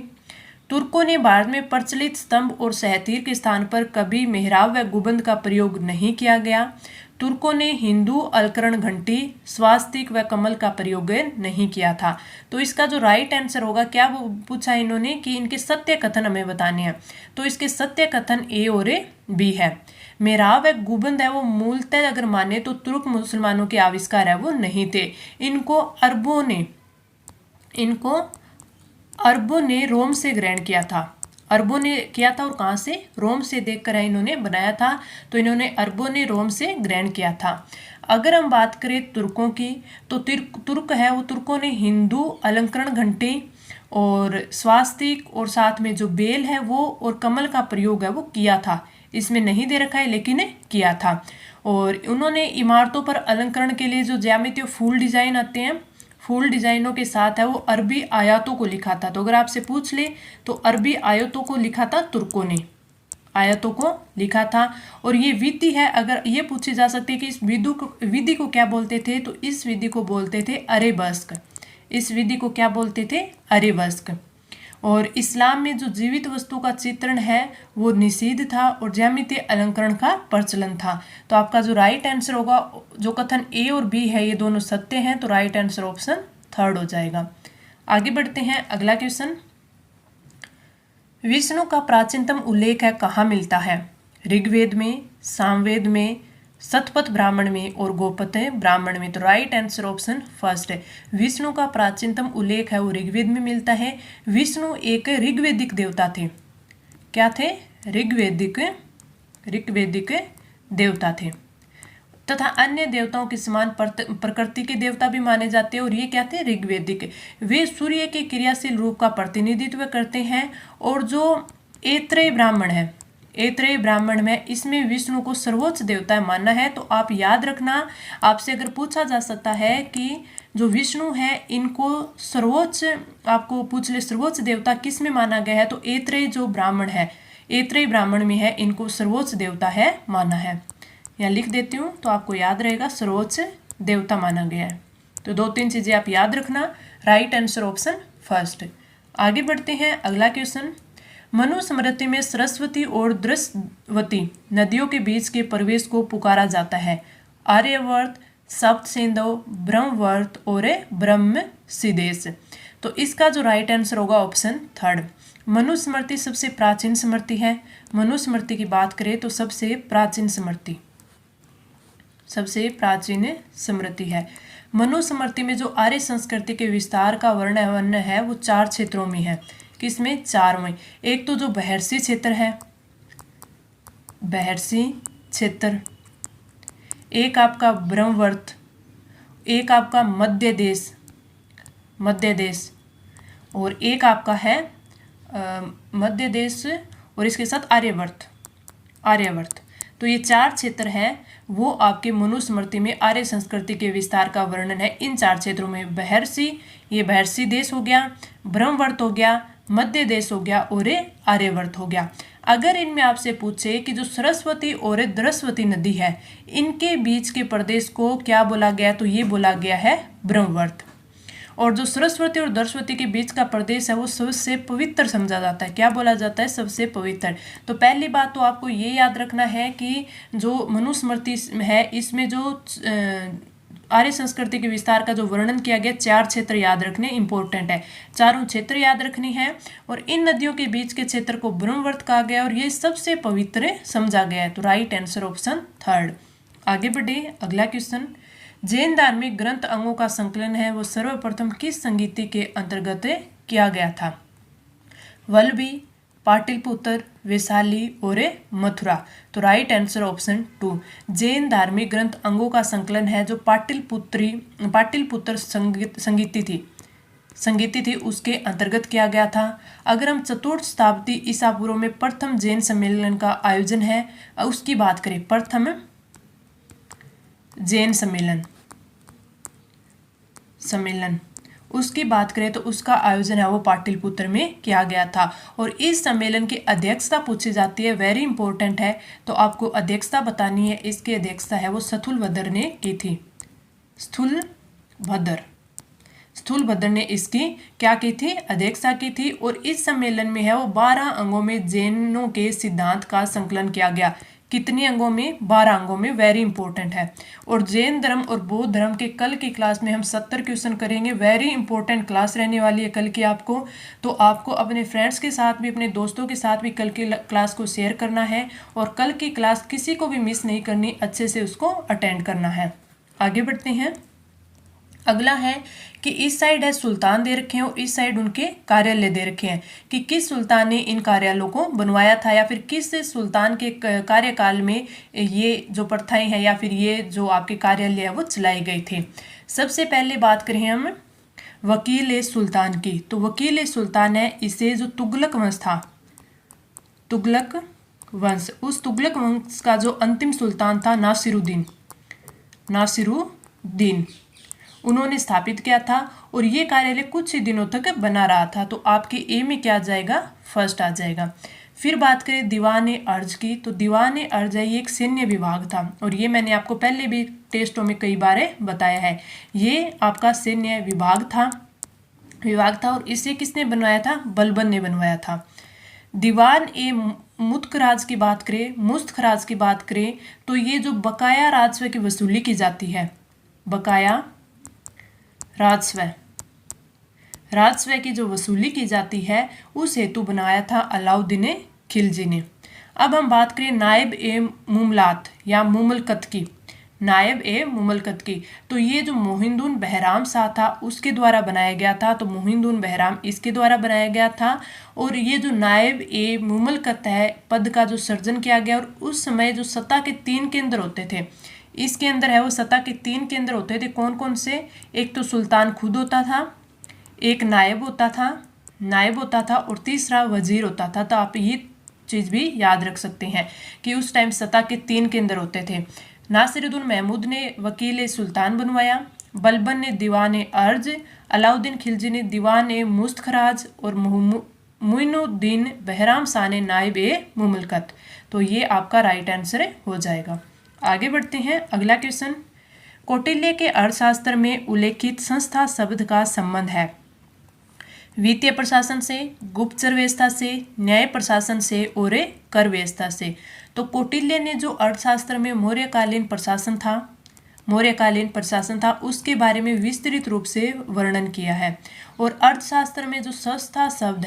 तुर्कों ने भारत में प्रचलित स्तंभ और सहतीर के स्थान पर कभी मेहराब व गुंबद का प्रयोग नहीं किया गया। तुर्कों ने हिंदू अलकरण घंटी, स्वास्तिक व कमल का प्रयोग नहीं किया था। तो इसका जो राइट आंसर होगा, क्या वो पूछा इन्होंने कि इनके सत्य कथन हमें बताने हैं, तो इसके सत्य कथन ए और बी है। मेहराब व गुंबद है वो मूलतः अगर माने तो तुर्क मुसलमानों के आविष्कार है वो नहीं थे। इनको अरबों ने रोम से ग्रहण किया था। अरबों ने किया था और कहाँ से? रोम से देखकर इन्होंने बनाया था। तो इन्होंने अरबों ने रोम से ग्रहण किया था। अगर हम बात करें तुर्कों की, तो तुर्क है वो तुर्कों ने हिंदू अलंकरण घंटी और स्वास्तिक और साथ में जो बेल है वो और कमल का प्रयोग है वो किया था। इसमें नहीं दे रखा है लेकिन किया था। और उन्होंने इमारतों पर अलंकरण के लिए जो ज्यामितीय फूल डिजाइन आते हैं, फूल डिजाइनों के साथ है वो अरबी आयतों को लिखा था। तो अगर आपसे पूछ ले तो अरबी आयतों को लिखा था तुर्कों ने, आयतों को लिखा था। और ये विधि है, अगर ये पूछी जा सकती है कि इस विधि को क्या बोलते थे, तो इस विधि को बोलते थे अरेबस्क। इस विधि को क्या बोलते थे? अरेबस्क। और इस्लाम में जो जीवित वस्तु का चित्रण है वो निषिद्ध था और ज्यामितीय अलंकरण का प्रचलन था। तो आपका जो राइट आंसर होगा, जो कथन ए और बी है ये दोनों सत्य हैं, तो राइट आंसर ऑप्शन 3 हो जाएगा। आगे बढ़ते हैं, अगला क्वेश्चन, विष्णु का प्राचीनतम उल्लेख है कहाँ मिलता है? ऋग्वेद में, सामवेद में, शतपथ ब्राह्मण में और गोपते ब्राह्मण में। तो राइट आंसर ऑप्शन फर्स्ट है। विष्णु का प्राचीनतम उल्लेख है वो ऋग्वेद में मिलता है। विष्णु एक ऋग्वेदिक देवता थे। क्या थे? ऋग्वेदिक देवता थे तथा अन्य देवताओं के समान प्रकृति के देवता भी माने जाते हैं। और ये क्या थे? ऋग्वेदिक। वे सूर्य के क्रियाशील रूप का प्रतिनिधित्व करते हैं। और जो ऐत्रेय ब्राह्मण है, ऐत्रेय ब्राह्मण में इसमें विष्णु को सर्वोच्च देवता मानना है। तो आप याद रखना, आपसे अगर पूछा जा सकता है कि जो विष्णु है इनको सर्वोच्च, आपको पूछ ले सर्वोच्च देवता किस में माना गया है, तो ऐत्रेय जो ब्राह्मण है, ऐत्रेय ब्राह्मण में है, इनको सर्वोच्च देवता है माना है। यहाँ लिख देती हूँ तो आपको याद रहेगा, सर्वोच्च देवता माना गया है। तो 2-3 चीजें आप याद रखना। Right answer option first. आगे बढ़ते हैं, अगला क्वेश्चन, मनुस्मृति में सरस्वती और दृश्यवती नदियों के बीच के प्रवेश को पुकारा जाता है। आर्यवर्त, सप्तसिंधु, ब्रह्मवर्त और ब्रह्मसिदेश। तो इसका जो राइट आंसर होगा ऑप्शन 3। मनुस्मृति सबसे प्राचीन स्मृति है। मनुस्मृति की बात करें तो सबसे प्राचीन स्मृति है। मनुस्मृति में जो आर्य संस्कृति के विस्तार का वर्णन है वो 4 क्षेत्रों में है। किसमें? 4 में। एक तो जो बहर्षी क्षेत्र है, बहर्षी क्षेत्र, एक आपका ब्रह्मवर्त, एक आपका मध्य देश और एक आपका है मध्य देश और इसके साथ आर्यवर्त। तो ये 4 क्षेत्र हैं वो आपके मनुस्मृति में आर्य संस्कृति के विस्तार का वर्णन है। इन 4 क्षेत्रों में ये बहर्षी देश हो गया, ब्रह्मवर्त हो गया, मध्य देश हो गया और आर्यवर्त हो गया। अगर इनमें आपसे पूछे कि जो सरस्वती और दृश्यवती नदी है इनके बीच के प्रदेश को क्या बोला गया, तो ये बोला गया है ब्रह्मवर्त। और जो सरस्वती और दृश्यवती के बीच का प्रदेश है वो सबसे पवित्र समझा जाता है। क्या बोला जाता है? सबसे पवित्र। तो पहली बात तो आपको ये याद रखना है कि जो मनुस्मृति है इसमें जो आर्य संस्कृति के विस्तार का जो वर्णन किया गया, 4 क्षेत्र याद रखने इंपॉर्टेंट है। 4 क्षेत्र याद रखनी है। और इन नदियों के बीच के क्षेत्र को ब्रह्मवर्त कहा गया और ये सबसे पवित्र समझा गया है। तो राइट आंसर ऑप्शन 3। आगे बढ़े, अगला क्वेश्चन, जैन धार्मिक ग्रंथ अंगों का संकलन है वो सर्वप्रथम किस संगीति के अंतर्गत किया गया था? वल्लभी, पाटलिपुत्र, वैशाली और मथुरा। तो राइट आंसर ऑप्शन 2। जैन धार्मिक ग्रंथ अंगों का संकलन है जो पाटलिपुत्र संगीति थी उसके अंतर्गत किया गया था। अगर हम चतुर्थ शताब्दी ईसा पूर्व में प्रथम जैन सम्मेलन का आयोजन है उसकी बात करें, प्रथम जैन सम्मेलन उसकी बात करें तो उसका आयोजन है वो पाटलिपुत्र में किया गया था। और इस सम्मेलन की अध्यक्षता पूछी जाती है, वेरी इंपॉर्टेंट है, तो आपको अध्यक्षता बतानी है। इसकी अध्यक्षता है वो स्थूलभद्र ने की थी। स्थूलभद्र ने इसकी क्या की थी? अध्यक्षता की थी। और इस सम्मेलन में है वो 12 अंगों में जैनों के सिद्धांत का संकलन किया गया। कितने अंगों में? 12 अंगों में, वेरी इंपॉर्टेंट है। और जैन धर्म और बौद्ध धर्म के कल की क्लास में हम 70 क्वेश्चन करेंगे, वेरी इंपॉर्टेंट क्लास रहने वाली है कल की आपको। तो आपको अपने फ्रेंड्स के साथ भी, अपने दोस्तों के साथ भी कल की क्लास को शेयर करना है और कल की क्लास किसी को भी मिस नहीं करनी, अच्छे से उसको अटेंड करना है। आगे बढ़ते हैं। अगला है कि इस साइड है सुल्तान दे रखे हैं और इस साइड उनके कार्यालय दे रखे हैं कि किस सुल्तान ने इन कार्यालयों को बनवाया था या फिर किस सुल्तान के कार्यकाल में ये जो प्रथाएं हैं या फिर ये जो आपके कार्यालय है वो चलाए गए थे। सबसे पहले बात करें हम वकील सुल्तान की, तो वकील सुल्तान है इसे जो तुगलक वंश था, तुगलक वंश, उस तुगलक वंश का जो अंतिम सुल्तान था नासिरुद्दीन उन्होंने स्थापित किया था। और ये कार्यालय कुछ ही दिनों तक बना रहा था। तो आपके ए में क्या आ जाएगा? फर्स्ट आ जाएगा। फिर बात करें दीवान अर्ज की, तो दीवान अर्ज है ये एक सैन्य विभाग था और ये मैंने आपको पहले भी टेस्टों में कई बार बताया है। ये आपका सैन्य विभाग था और इसे किसने बनवाया था? बलबन ने बनवाया था। दीवान ए मुस्तखराज की बात करें तो ये जो बकाया राजस्व की वसूली की जाती है, बकाया राजस्व की जो वसूली की जाती है उस हेतु बनाया था अलाउद्दीन खिलजी ने। अब हम बात करें नायब ए मुमलात या मुमलकत की, तो ये जो मोहिंदुन बहराम शाह था उसके द्वारा बनाया गया था। तो मोहिंदुन बहराम इसके द्वारा बनाया गया था। और ये जो नायब ए मुमलकत है पद का जो सर्जन किया गया। और उस समय जो सत्ता के 3 केंद्र होते थे, इसके अंदर है वो सत्ता के 3 केंद्र होते थे। कौन कौन से? एक तो सुल्तान खुद होता था, एक नायब होता था और तीसरा वजीर होता था। तो आप ये चीज़ भी याद रख सकते हैं कि उस टाइम सत्ता के 3 केंद्र होते थे। नासिरुद्दीन महमूद ने वकील सुल्तान बनवाया, बलबन ने दीवान अर्ज, अलाउद्दीन खिलजी ने दीवान मुस्तखराज और मुइनुद्दीन बहराम शाह ने नायब ए मुमलकत। तो ये आपका राइट आंसर हो जाएगा। आगे बढ़ते हैं। अगला क्वेश्चन, कौटिल्य के अर्थशास्त्र में उल्लेखित संस्था शब्द का संबंध है वित्तीय प्रशासन से, गुप्तचर व्यवस्था से, न्याय प्रशासन से और कर व्यवस्था से। तो कौटिल्य ने जो अर्थशास्त्र में मौर्यकालीन प्रशासन था उसके बारे में विस्तृत रूप से वर्णन किया है। और अर्थशास्त्र में जो संस्था शब्द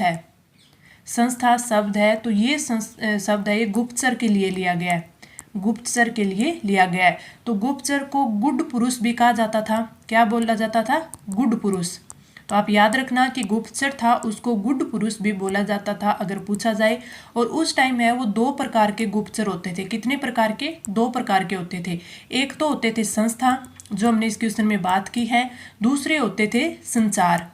है तो ये शब्द है ये गुप्तचर के लिए लिया गया है। तो गुप्तचर को गुड पुरुष भी कहा जाता था। क्या बोला जाता था? गुड पुरुष। तो आप याद रखना कि गुप्तचर था उसको गुड पुरुष भी बोला जाता था अगर पूछा जाए। और उस टाइम है वो 2 प्रकार के गुप्तचर होते थे। कितने प्रकार के? 2 प्रकार के होते थे। एक तो होते थे संस्था, जो हमने इस क्वेश्चन में बात की है। दूसरे होते थे संचार।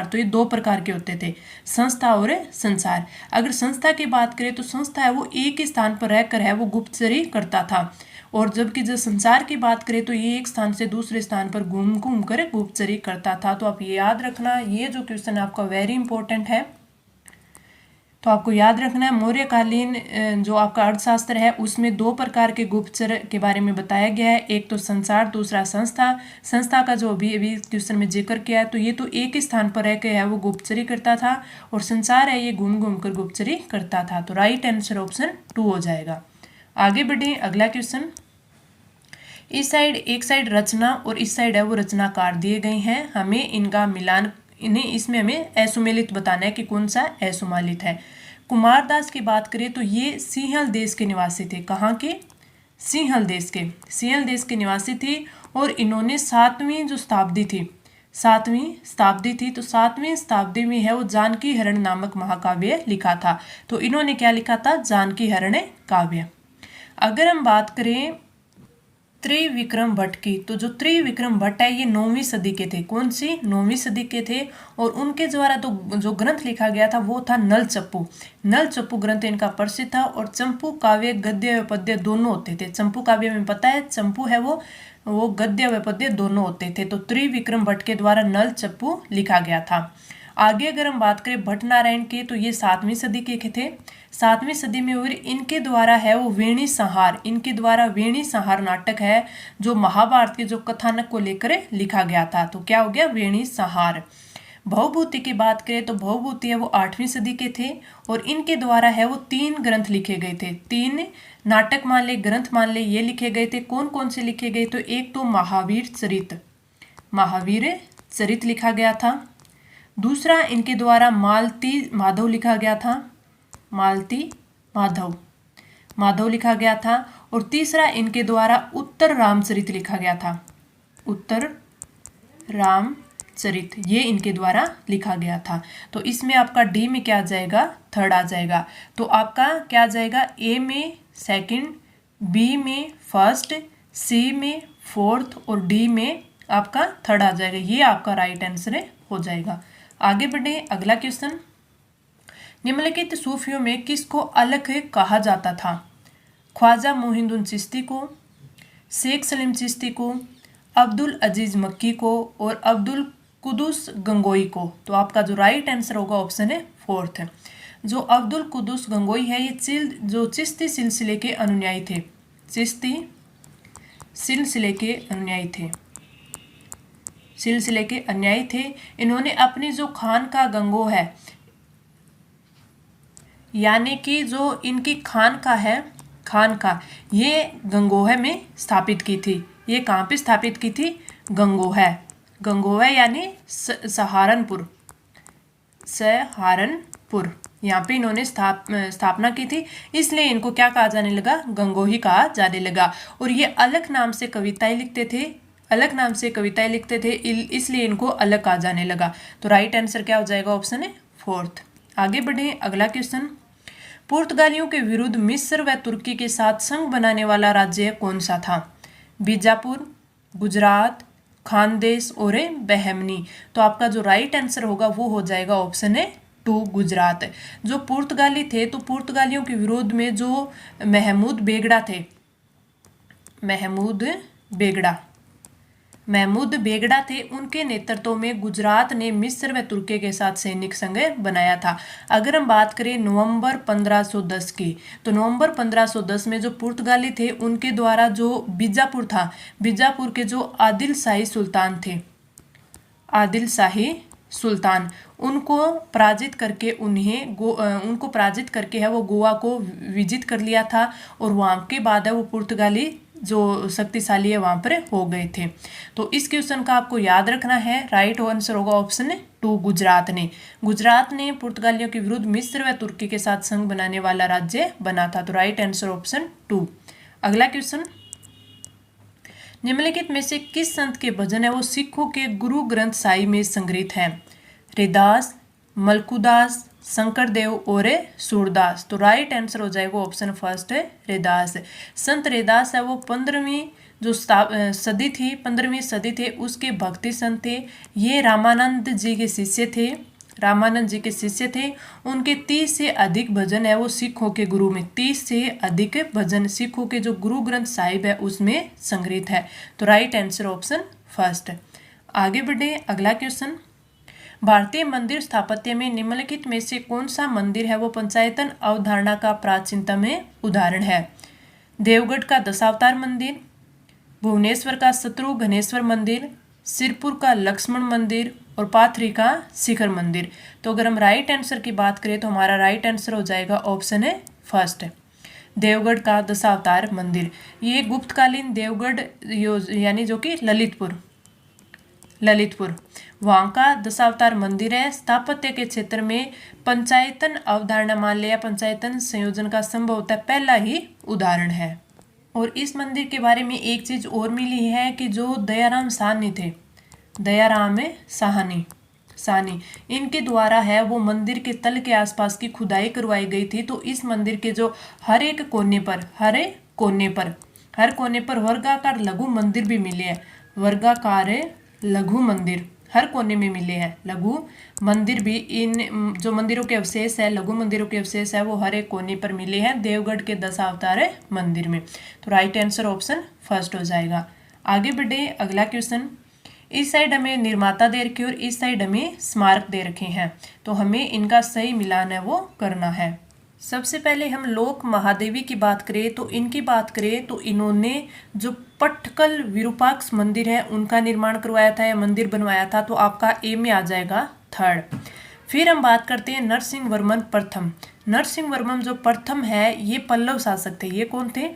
तो ये 2 प्रकार के होते थे, संस्था और संचार। अगर संस्था की बात करें तो संस्था है वो एक ही स्थान पर रहकर है वो गुप्तचरी करता था। और जबकि जब संचार की बात करें तो ये एक स्थान से दूसरे स्थान पर घूम कर गुप्तचरी करता था। तो आप ये याद रखना, ये जो क्वेश्चन आपका वेरी इंपॉर्टेंट है। तो आपको याद रखना है मौर्यकालीन जो आपका अर्थशास्त्र है उसमें 2 प्रकार के गुप्तचर के बारे में बताया गया है। एक तो संचार, दूसरा संस्था का जो अभी क्वेश्चन में जिक्र किया है तो ये तो एक ही स्थान पर रह के है वो गुप्तचरी करता था और संचार है ये घूम कर गुप्तचरी करता था। तो राइट आंसर ऑप्शन 2 हो जाएगा। आगे बढ़े। अगला क्वेश्चन, इस साइड एक साइड रचना और इस साइड है वो रचनाकार दिए गए हैं। हमें इनका मिलान इसमें हमें असुमेलित बताना है कि कौन सा असुमेलित है। कुमारदास की बात करें तो ये सिंहल देश के निवासी थे। कहाँ के? सिंहल देश के निवासी थे और इन्होंने सातवीं शताब्दी थी तो सातवीं शताब्दी में है वो जानकी हरण नामक महाकाव्य लिखा था। तो इन्होंने क्या लिखा था? जानकी हरण काव्य। अगर हम बात करें त्रिविक्रम भट्ट की, तो जो त्रिविक्रम भट्ट है ये 9वीं सदी के थे। कौन सी? 9वीं सदी के थे। और उनके द्वारा तो जो ग्रंथ लिखा गया था वो था नल चप्पू ग्रंथ इनका प्रसिद्ध था। और चंपू काव्य गद्य व पद्य दोनों होते थे। चंपू काव्य में पता है चंपू है वो गद्य व पद्य दोनों होते थे। तो त्रिविक्रम भट्ट के द्वारा नल चप्पू लिखा गया था। आगे अगर हम बात करें भट्ट नारायण के, तो ये 7वीं सदी के थे। 7वीं सदी में और इनके द्वारा है वो वेणी संहार नाटक है जो महाभारत के जो कथानक को लेकर लिखा गया था। तो क्या हो गया? वेणी संहार। भवभूति की बात करें तो भवभूति है वो 8वीं सदी के थे और इनके द्वारा है वो 3 ग्रंथ लिखे गए थे। 3 नाटक मान ले, ग्रंथ मान ले, ये लिखे गए थे। कौन कौन से लिखे गए? तो एक तो महावीर चरित लिखा गया था। दूसरा इनके द्वारा मालती माधव लिखा गया था। माधव लिखा गया था। और तीसरा इनके द्वारा उत्तर रामचरित लिखा गया था। उत्तर रामचरित ये इनके द्वारा लिखा गया था। तो इसमें आपका डी में क्या आ जाएगा? थर्ड आ जाएगा। तो आपका क्या आ जाएगा? ए में सेकंड, बी में फर्स्ट, सी में फोर्थ और डी में आपका थर्ड आ जाएगा। ये आपका राइट आंसर हो जाएगा। आगे बढ़े, अगला क्वेश्चन। निम्नलिखित सूफियों में किसको अलख कहा जाता था? ख्वाजा मोहिउद्दीन चिश्ती को, शेख सलीम चिश्ती को, अब्दुल अजीज मक्की को और अब्दुल कुदूस गंगोई को। तो आपका जो राइट आंसर होगा ऑप्शन है फोर्थ। जो अब्दुल कुदूस गंगोई है ये चिश्ती सिलसिले के अनुयायी थे। इन्होंने अपनी जो खानका गंगो है, यानी कि जो इनकी खानका ये गंगोह में स्थापित की थी। ये कहाँ पे स्थापित की थी? गंगोह यानी सहारनपुर यहाँ पे इन्होंने स्थापना की थी। इसलिए इनको क्या कहा जाने लगा? गंगोही कहा जाने लगा। और ये अलख नाम से कविताएं लिखते थे, इसलिए इनको अलख कहा जाने लगा। तो राइट आंसर क्या हो जाएगा? ऑप्शन है फोर्थ। आगे बढ़े, अगला क्वेश्चन। पुर्तगालियों के विरुद्ध मिस्र व तुर्की के साथ संघ बनाने वाला राज्य कौन सा था? बीजापुर, गुजरात, खानदेश और बहमनी। तो आपका जो राइट आंसर होगा वो हो जाएगा ऑप्शन है 2 गुजरात। जो पुर्तगाली थे तो पुर्तगालियों के विरोध में जो महमूद बेगड़ा थे, उनके नेतृत्व में गुजरात ने मिस्र व तुर्की के साथ सैनिक संघ बनाया था। अगर हम बात करें नवंबर 1510 की, तो नवंबर 1510 में जो पुर्तगाली थे उनके द्वारा जो बीजापुर के जो आदिल शाही सुल्तान उनको पराजित करके है वो गोवा को विजित कर लिया था। और वहाँ के बाद है वो पुर्तगाली जो शक्तिशाली है वहाँ पर हो गए थे। तो इस क्वेश्चन का आपको याद रखना है, राइट आंसर होगा ऑप्शन 2 गुजरात ने पुर्तगालियों के विरुद्ध मिस्र व तुर्की के साथ संघ बनाने वाला राज्य बना था। तो राइट आंसर ऑप्शन 2। अगला क्वेश्चन। निम्नलिखित में से किस संत के भजन है वो सिखों के गुरु ग्रंथ साहिब में संग्रहित है? रैदास, मलकुदास, शंकरदेव और सूरदास। तो राइट आंसर हो जाएगा ऑप्शन फर्स्ट है रैदास। संत रैदास है वो 15वीं सदी थे उसके भक्ति संत थे। ये रामानंद जी के शिष्य थे। उनके 30 से अधिक भजन है वो सिखों के गुरु में 30 से अधिक भजन सिखों के जो गुरु ग्रंथ साहिब है उसमें संग्रहित है। तो राइट आंसर ऑप्शन फर्स्ट। आगे बढ़े, अगला क्वेश्चन। भारतीय मंदिर स्थापत्य में निम्नलिखित में से कौन सा मंदिर है वो पंचायतन अवधारणा का प्राचीनतम उदाहरण है? देवगढ़ का दशावतार मंदिर, भुवनेश्वर का शत्रुघ्नेश्वर मंदिर, सिरपुर का लक्ष्मण मंदिर और पाथरी का शिखर मंदिर। तो अगर हम राइट आंसर की बात करें तो हमारा राइट आंसर हो जाएगा ऑप्शन है फर्स्ट, देवगढ़ का दशावतार मंदिर। ये गुप्तकालीन देवगढ़ यानी जो कि ललितपुर वहाँ का दशावतार मंदिर है। स्थापत्य के क्षेत्र में पंचायतन अवधारणा मान लिया, पंचायतन संयोजन का संभवतः पहला ही उदाहरण है। और इस मंदिर के बारे में एक चीज़ और मिली है कि जो दयाराम साहनी थे, दयाराम साहनी सानी, इनके द्वारा है वो मंदिर के तल के आसपास की खुदाई करवाई गई थी। तो इस मंदिर के जो हर एक कोने पर हर कोने पर वर्गाकार लघु मंदिर भी मिले हैं। वर्गाकार लघु मंदिर हर कोने में मिले हैं। लघु मंदिर भी, इन जो मंदिरों के अवशेष है, लघु मंदिरों के अवशेष है, वो हर एक कोने पर मिले हैं देवगढ़ के दशावतार मंदिर में। तो राइट आंसर ऑप्शन फर्स्ट हो जाएगा। आगे बढ़े, अगला क्वेश्चन। इस साइड हमें निर्माता दे रखे और इस साइड हमें स्मारक दे रखे हैं, तो हमें इनका सही मिलान है वो करना है। सबसे पहले हम लोक महादेवी की बात करें तो इनकी बात करें तो इन्होंने जो पटकल विरूपाक्ष मंदिर है उनका निर्माण करवाया था या मंदिर बनवाया था, तो आपका ए में आ जाएगा थर्ड। फिर हम बात करते हैं नरसिंह वर्मन प्रथम। नरसिंह वर्मन जो प्रथम है ये पल्लव शासक थे। ये कौन थे?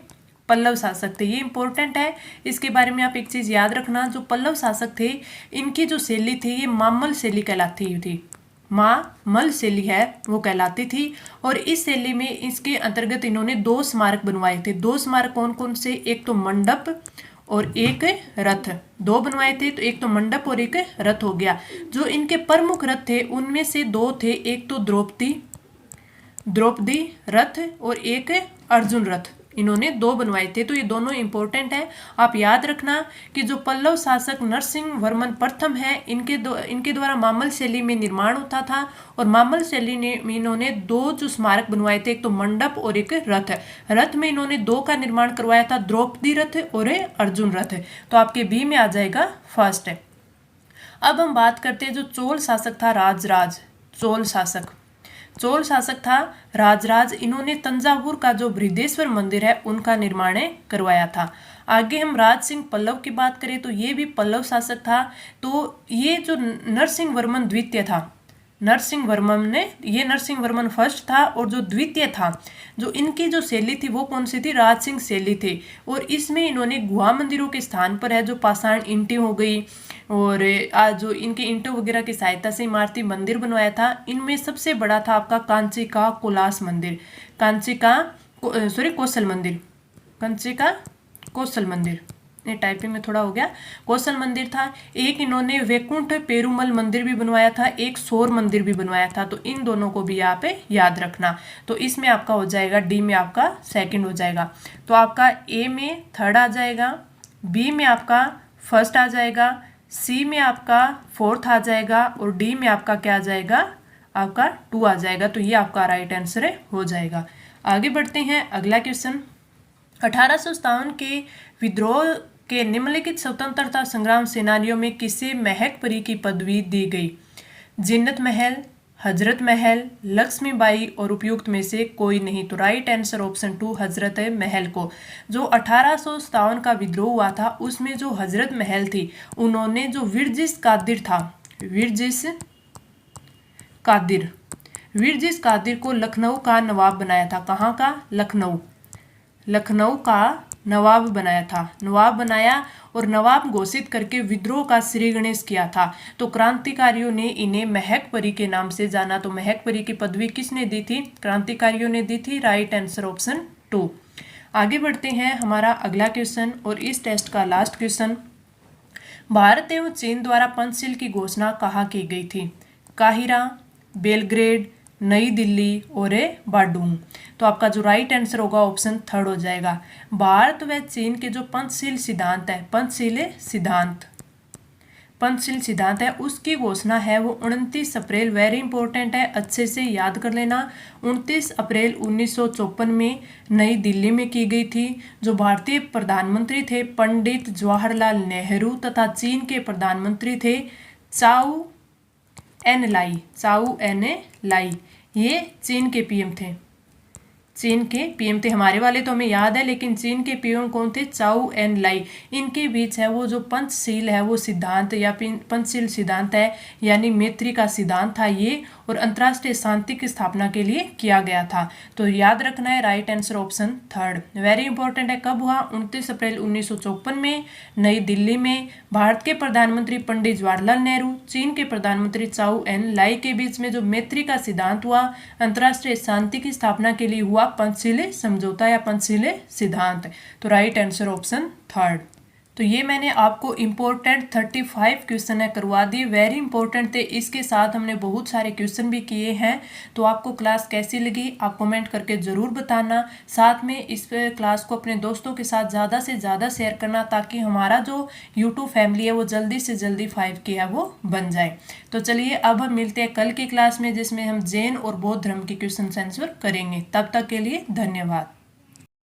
पल्लव शासक थे। ये इंपॉर्टेंट है, इसके बारे में आप एक चीज याद रखना, जो पल्लव शासक थे इनकी जो शैली थी ये मामल शैली कहलाती थी। मामल शैली है वो कहलाती थी। और इस शैली में इसके अंतर्गत इन्होंने 2 स्मारक बनवाए थे। 2 स्मारक कौन कौन से? एक तो मंडप और एक रथ। 2 बनवाए थे, तो एक तो मंडप और एक रथ हो गया। जो इनके प्रमुख रथ थे उनमें से 2 थे, एक तो द्रौपदी रथ और एक अर्जुन रथ। इन्होंने 2 बनवाए थे, तो ये दोनों इंपॉर्टेंट हैं। आप याद रखना कि जो पल्लव शासक नरसिंह वर्मन प्रथम है इनके द्वारा मामल शैली में निर्माण होता था और मामल शैली में इन्होंने 2 जो स्मारक बनवाए थे, एक तो मंडप और एक रथ। रथ में इन्होंने 2 का निर्माण करवाया था, द्रौपदी रथ और अर्जुन रथ। तो आपके बी में आ जाएगा फर्स्ट। अब हम बात करते हैं जो चोल शासक था, राजराज। चोल शासक था राजराज। इन्होंने तंजावुर का जो बृहदेश्वर मंदिर है उनका निर्माण करवाया था। आगे हम राज सिंह पल्लव की बात करें तो ये भी पल्लव शासक था। तो ये जो नरसिंह वर्मन द्वितीय था, नरसिंह वर्मन फर्स्ट था और जो द्वितीय था, जो इनकी जो शैली थी वो कौन सी थी? राज सिंह शैली थी। और इसमें इन्होंने गुहा मंदिरों के स्थान पर है जो पाषाण ईंटें हो गई और जो इनके ईंटों वगैरह की सहायता से इमारती मंदिर बनवाया था। इनमें सबसे बड़ा था आपका कांची का कौशल मंदिर। ये टाइपिंग में थोड़ा हो गया। कौशल मंदिर था। एक इन्होंने वैकुंठ पेरुमल मंदिर भी बनवाया था, एक सौर मंदिर भी बनवाया था। तो इन दोनों को भी यहाँ पे याद रखना। तो इसमें आपका हो जाएगा, डी में आपका सेकंड हो जाएगा। तो आपका ए में थर्ड आ जाएगा, बी में आपका फर्स्ट आ जाएगा, सी में आपका फोर्थ आ जाएगा और डी में आपका क्या आ जाएगा? आपका 2 आ जाएगा। तो ये आपका राइट आंसर हो जाएगा। आगे बढ़ते हैं, अगला क्वेश्चन। 1857 के विद्रोह के निम्नलिखित स्वतंत्रता संग्राम सेनानियों में किसे महकपरी की पदवी दी गई? जिन्नत महल, हजरत महल, लक्ष्मीबाई और उपयुक्त में से कोई नहीं। तो right answer option 2 Hazrat Mahal को। जो 1857 का विद्रोह हुआ था उसमें जो हजरत महल थी उन्होंने जो विरजिस कादिर को लखनऊ का नवाब बनाया था। कहाँ का? लखनऊ का नवाब बनाया और नवाब घोषित करके विद्रोह का श्री गणेश किया था। तो क्रांतिकारियों ने इन्हें महकपरी के नाम से जाना। तो महकपरी की पदवी किसने दी थी? क्रांतिकारियों ने दी थी। Right answer option 2। आगे बढ़ते हैं, हमारा अगला क्वेश्चन और इस टेस्ट का लास्ट क्वेश्चन। भारत एवं चीन द्वारा पंचशील की घोषणा कहाँ की गई थी? काहिरा, बेलग्रेड, नई दिल्ली और बाडूंग। तो आपका जो राइट आंसर होगा ऑप्शन 3 हो जाएगा। भारत व चीन के जो पंचशील सिद्धांत है उसकी घोषणा है वो 29 अप्रैल, वेरी इंपॉर्टेंट है, अच्छे से याद कर लेना, 29 अप्रैल 1954 में नई दिल्ली में की गई थी। जो भारतीय प्रधानमंत्री थे पंडित जवाहरलाल नेहरू तथा चीन के प्रधानमंत्री थे चाउ एन लाई। ये चीन के पीएम थे। हमारे वाले तो हमें याद है, लेकिन चीन के पीएम कौन थे? चाउ एन लाई। इनके बीच है वो जो पंचशील है वो सिद्धांत या पंचशील सिद्धांत है, यानी मैत्री का सिद्धांत था ये, और अंतर्राष्ट्रीय शांति की स्थापना के लिए किया गया था। तो याद रखना है, right answer option 3 very important है। कब हुआ? 29 अप्रैल 1954 में नई दिल्ली में भारत के प्रधानमंत्री पंडित जवाहरलाल नेहरू, चीन के प्रधानमंत्री चाउ एन लाई के बीच में जो मैत्री का सिद्धांत हुआ, अंतर्राष्ट्रीय शांति की स्थापना के लिए हुआ, हुआ पंचशीली समझौता या पंचशीली सिद्धांत। तो राइट आंसर ऑप्शन थर्ड। तो ये मैंने आपको इम्पोर्टेंट 35 क्वेश्चन है करवा दिए, वेरी इंपॉर्टेंट थे। इसके साथ हमने बहुत सारे क्वेश्चन भी किए हैं। तो आपको क्लास कैसी लगी आप कमेंट करके ज़रूर बताना। साथ में इस क्लास को अपने दोस्तों के साथ ज़्यादा से ज़्यादा शेयर करना, ताकि हमारा जो यूट्यूब फैमिली है वो जल्दी से जल्दी 5 की है वो बन जाए। तो चलिए अब हम मिलते हैं कल की क्लास में, जिसमें हम जैन और बौद्ध धर्म के क्वेश्चन आंसर करेंगे। तब तक के लिए धन्यवाद।